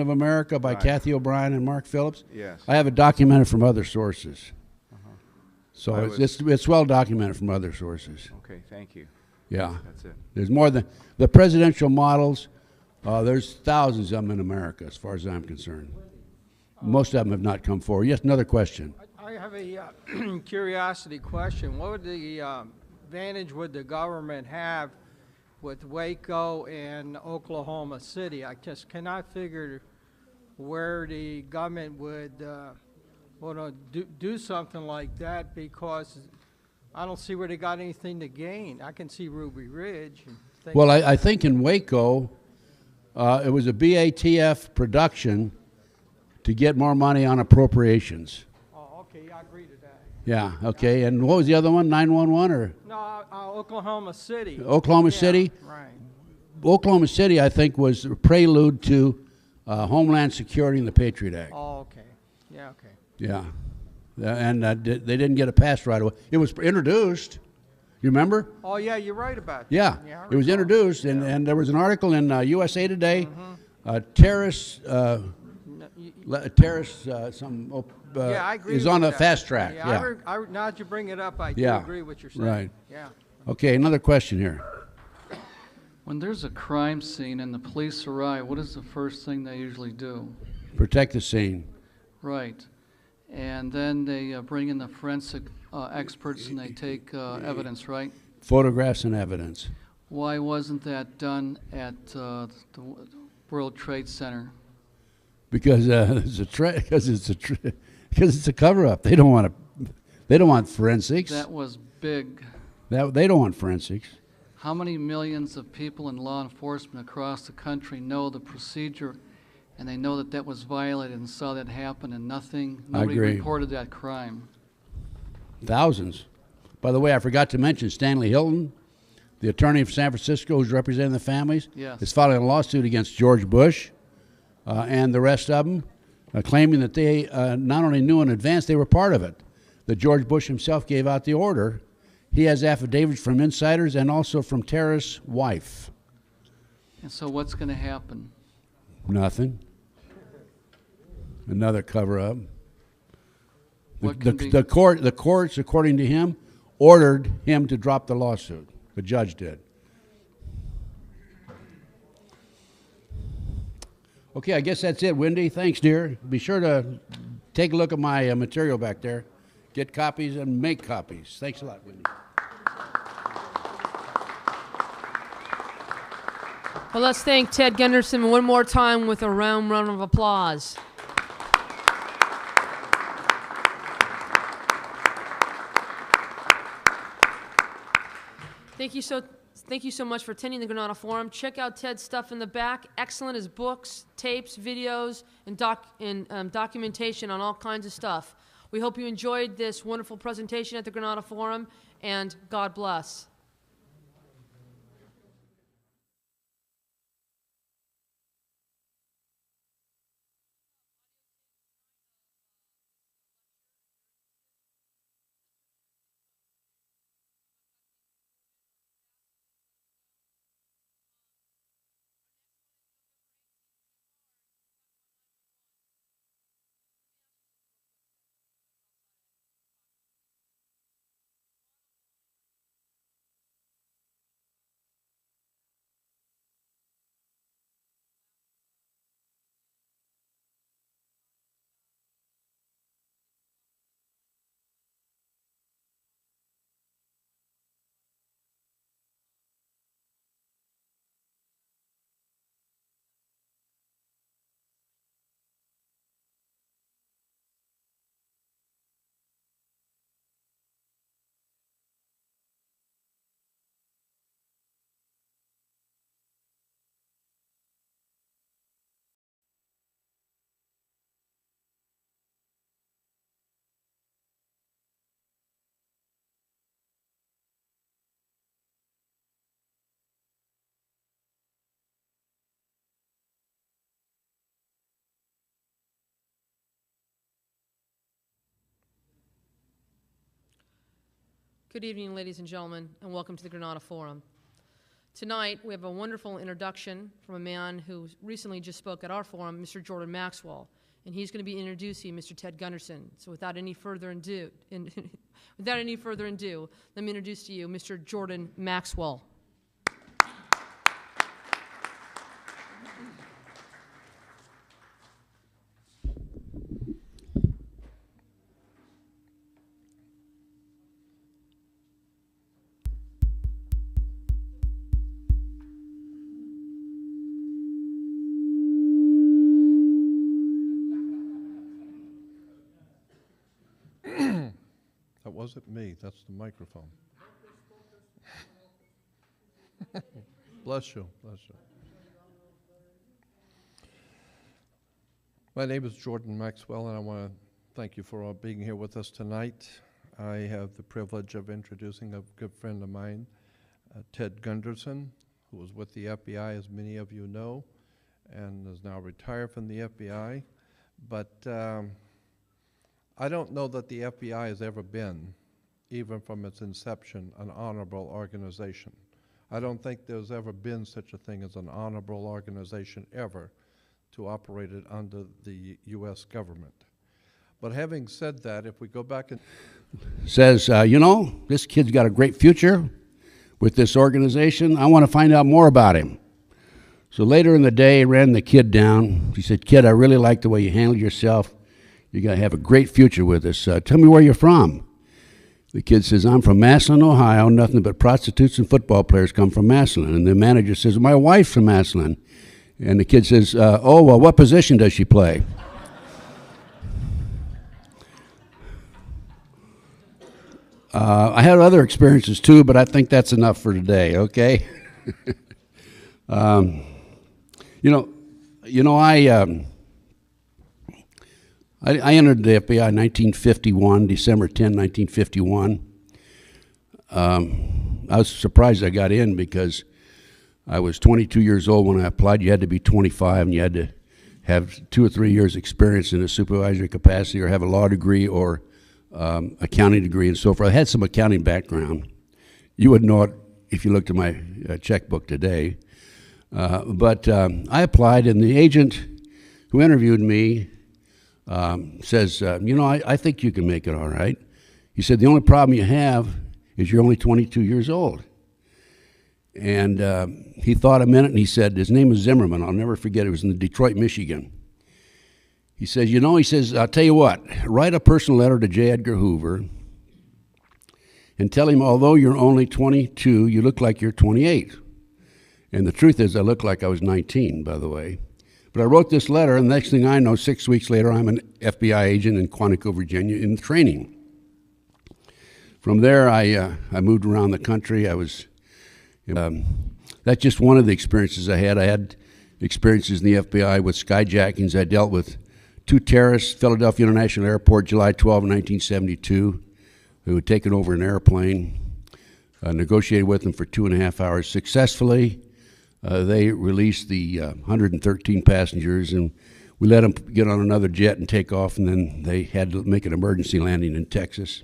of America by Right. Kathy O'Brien and Mark Phillips. Yes. I have it documented from other sources. So I it's well documented from other sources. Okay, thank you. Yeah. That's it. There's more than the presidential models. There's thousands of them in America, as far as I'm concerned. Most of them have not come forward. Yes, another question. I have a curiosity question. What would the advantage would the government have with Waco and Oklahoma City? I just cannot figure where the government would want to do something like that, because I don't see where they got anything to gain. I can see Ruby Ridge. And things Well, I think in Waco, it was a BATF production to get more money on appropriations. Oh, okay, I agree to that. Yeah, okay. And what was the other one, 911 or? No, Oklahoma City. Oklahoma Yeah, City? Right. Oklahoma City, I think, was a prelude to Homeland Security and the Patriot Act. Oh, okay. Yeah, okay. Yeah. And they didn't get it passed right away. It was introduced. You remember? Oh, yeah, you're right about that. Yeah. I It was recall. introduced, and there was an article in USA Today, terrorists Terrace, Yeah, I agree is with on the that. fast track, Yeah, now that you bring it up, I do Yeah, agree with what you're saying. right. Yeah. Okay, another question here. When there's a crime scene and the police arrive, what is the first thing they usually do? Protect the scene. Right. And then they bring in the forensic experts and they take evidence, right? Photographs and evidence. Why wasn't that done at the World Trade Center? Because it's a cover-up. They don't want forensics. That was big. They don't want forensics. How many millions of people in law enforcement across the country know the procedure and they know that that was violated and saw that happen and nobody agree. reported that crime? Thousands. By the way, I forgot to mention Stanley Hilton, the attorney from San Francisco who's representing the families, Yes. is filing a lawsuit against George Bush and the rest of them, claiming that they not only knew in advance, they were part of it. That George Bush himself gave out the order. He has affidavits from insiders and also from Terrace's wife. And so what's going to happen? Nothing. Another cover-up. What can be- The courts, according to him, ordered him to drop the lawsuit. The judge did. Okay, I guess that's it, Wendy. Thanks, dear. Be sure to take a look at my material back there. Get copies and make copies. Thanks a lot, Wendy. Well, let's thank Ted Gunderson one more time with a round of applause. Thank you so much for attending the Granada Forum. Check out Ted's stuff in the back. Excellent, his books, tapes, videos, and documentation on all kinds of stuff. We hope you enjoyed this wonderful presentation at the Granada Forum, and God bless. Good evening, ladies and gentlemen, and welcome to the Granada Forum. Tonight, we have a wonderful introduction from a man who recently just spoke at our forum, Mr. Jordan Maxwell, and he's going to be introducing Mr. Ted Gunderson. So without any further ado, let me introduce to you Mr. Jordan Maxwell. That wasn't me, that's the microphone. Bless you, bless you. My name is Jordan Maxwell, and I want to thank you for being here with us tonight. I have the privilege of introducing a good friend of mine, Ted Gunderson, who was with the FBI, as many of you know, and is now retired from the FBI. But I don't know that the FBI has ever been, even from its inception, an honorable organization. I don't think there's ever been such a thing as an honorable organization ever to operate it under the U.S. government. But having said that, if we go back and says, you know, this kid's got a great future with this organization. I want to find out more about him. So later in the day, I ran the kid down. He said, kid, I really like the way you handle yourself. You're going to have a great future with us. Tell me where you're from. The kid says, I'm from Massillon, Ohio. Nothing but prostitutes and football players come from Massillon. And the manager says, my wife's from Massillon. And the kid says, oh, well, what position does she play? I had other experiences too, but I think that's enough for today, okay? I entered the FBI in 1951, December 10, 1951. I was surprised I got in because I was 22 years old when I applied. You had to be 25, and you had to have 2 or 3 years experience in a supervisory capacity or have a law degree or accounting degree and so forth. I had some accounting background. You would know it if you looked at my checkbook today. But I applied, and the agent who interviewed me says, I think you can make it all right. He said, the only problem you have is you're only 22 years old. And he thought a minute, and he said, his name was Zimmerman. I'll never forget. It was in Detroit, Michigan. He says, I'll tell you what, write a personal letter to J. Edgar Hoover and tell him, although you're only 22, you look like you're 28. And the truth is, I look like I was 19, by the way. But I wrote this letter, and the next thing I know, 6 weeks later, I'm an FBI agent in Quantico, Virginia, in training. From there, I moved around the country. That's just one of the experiences I had. I had experiences in the FBI with skyjackings. I dealt with 2 terrorists, Philadelphia International Airport, July 12, 1972, who had taken over an airplane. Negotiated with them for 2.5 hours successfully. They released the 113 passengers, and we let them get on another jet and take off, and then they had to make an emergency landing in Texas.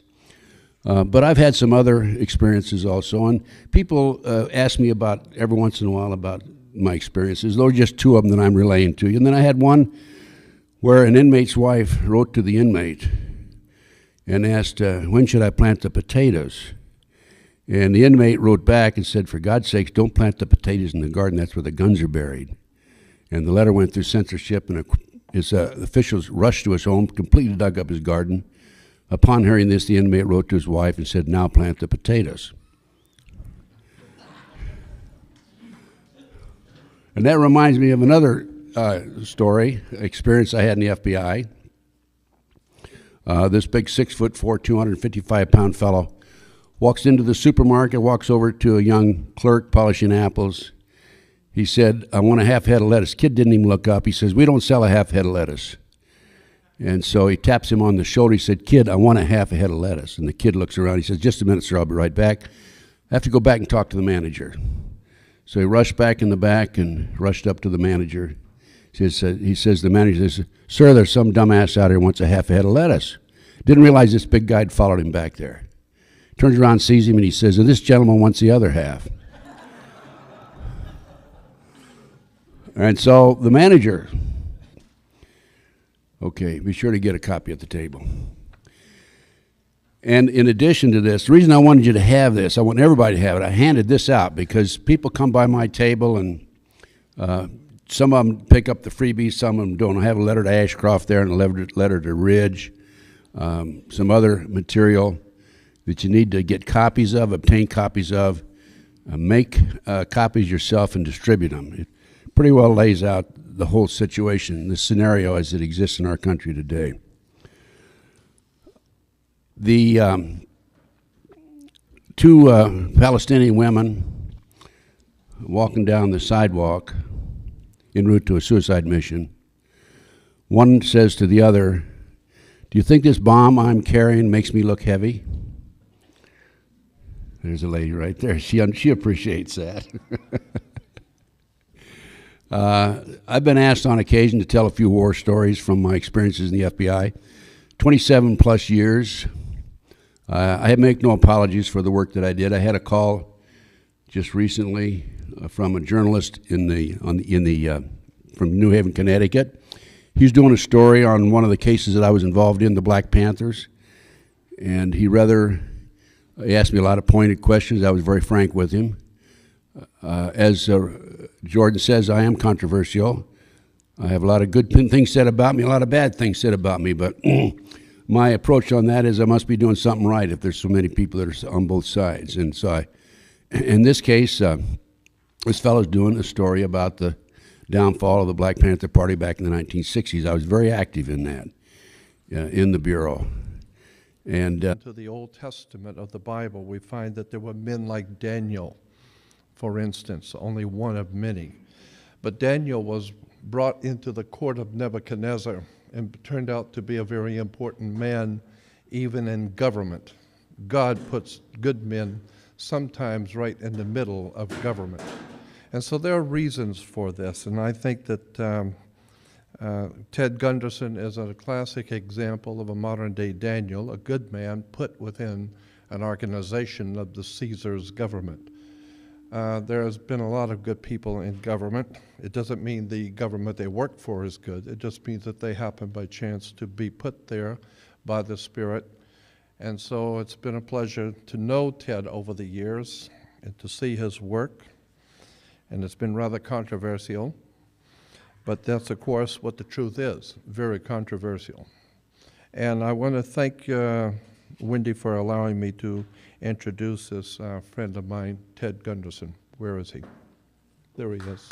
But I've had some other experiences also, and people ask me about, every once in a while, about my experiences. Those are just 2 of them that I'm relaying to you. And then I had one where an inmate's wife wrote to the inmate and asked, when should I plant the potatoes? And the inmate wrote back and said, for God's sakes, don't plant the potatoes in the garden. That's where the guns are buried. And the letter went through censorship, and his officials rushed to his home, completely dug up his garden. Upon hearing this, the inmate wrote to his wife and said, now plant the potatoes. And that reminds me of another experience I had in the FBI. This big 6'4", 255-pound fellow walks into the supermarket, walks over to a young clerk polishing apples. He said, I want a half head of lettuce. Kid didn't even look up. He says, we don't sell a half head of lettuce. And so he taps him on the shoulder. He said, kid, I want a half a head of lettuce. And the kid looks around. He says, just a minute, sir, I'll be right back. I have to go back and talk to the manager. So he rushed back in the back and rushed up to the manager. He says, the manager says, sir, there's some dumbass out here who wants a half a head of lettuce. Didn't realize this big guy had followed him back there. Turns around, sees him, and he says, and this gentleman wants the other half. And so the manager, okay, be sure to get a copy at the table. And in addition to this, the reason I wanted you to have this, I want everybody to have it, I handed this out because people come by my table and some of them pick up the freebies, some of them don't. I have a letter to Ashcroft there and a letter to Ridge, some other material that you need to get copies of, obtain copies of, make copies yourself and distribute them. It pretty well lays out the whole situation, the scenario as it exists in our country today. The 2 Palestinian women walking down the sidewalk en route to a suicide mission. One says to the other, do you think this bomb I'm carrying makes me look heavy? There's a lady right there. She appreciates that. I've been asked on occasion to tell a few war stories from my experiences in the FBI. 27 plus years. I make no apologies for the work that I did. I had a call just recently from a journalist in the from New Haven, Connecticut. He's doing a story on one of the cases that I was involved in, the Black Panthers, and he asked me a lot of pointed questions. I was very frank with him. As Jordan says, I am controversial. I have a lot of good things said about me, a lot of bad things said about me, but my approach on that is I must be doing something right if there's so many people that are on both sides. And so in this case, this fellow's doing a story about the downfall of the Black Panther Party back in the 1960s. I was very active in that, in the Bureau. And to the Old Testament of the Bible, we find that there were men like Daniel, for instance, only one of many. But Daniel was brought into the court of Nebuchadnezzar and turned out to be a very important man, even in government. God puts good men sometimes right in the middle of government. And so there are reasons for this, and I think that Ted Gunderson is a classic example of a modern-day Daniel, a good man put within an organization of the Caesar's government. There has been a lot of good people in government. It doesn't mean the government they work for is good. It just means that they happen by chance to be put there by the Spirit. And so it's been a pleasure to know Ted over the years and to see his work. And it's been rather controversial. But that's, of course, what the truth is, very controversial. And I want to thank Wendy for allowing me to introduce this friend of mine, Ted Gunderson. Where is he? There he is.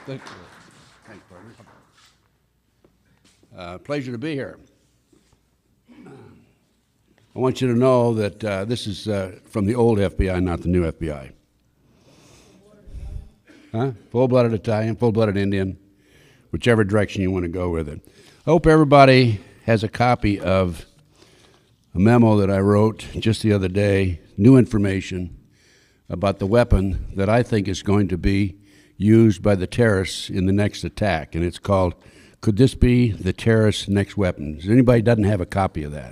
Thank you. Thanks, partner. Pleasure to be here. I want you to know that this is from the old FBI, not the new FBI. Huh? Full-blooded Italian, full-blooded Indian, whichever direction you want to go with it. I hope everybody has a copy of a memo that I wrote just the other day, new information about the weapon that I think is going to be used by the terrorists in the next attack, and it's called, Could This Be the Terrorist's Next Weapon? Does anybody doesn't have a copy of that?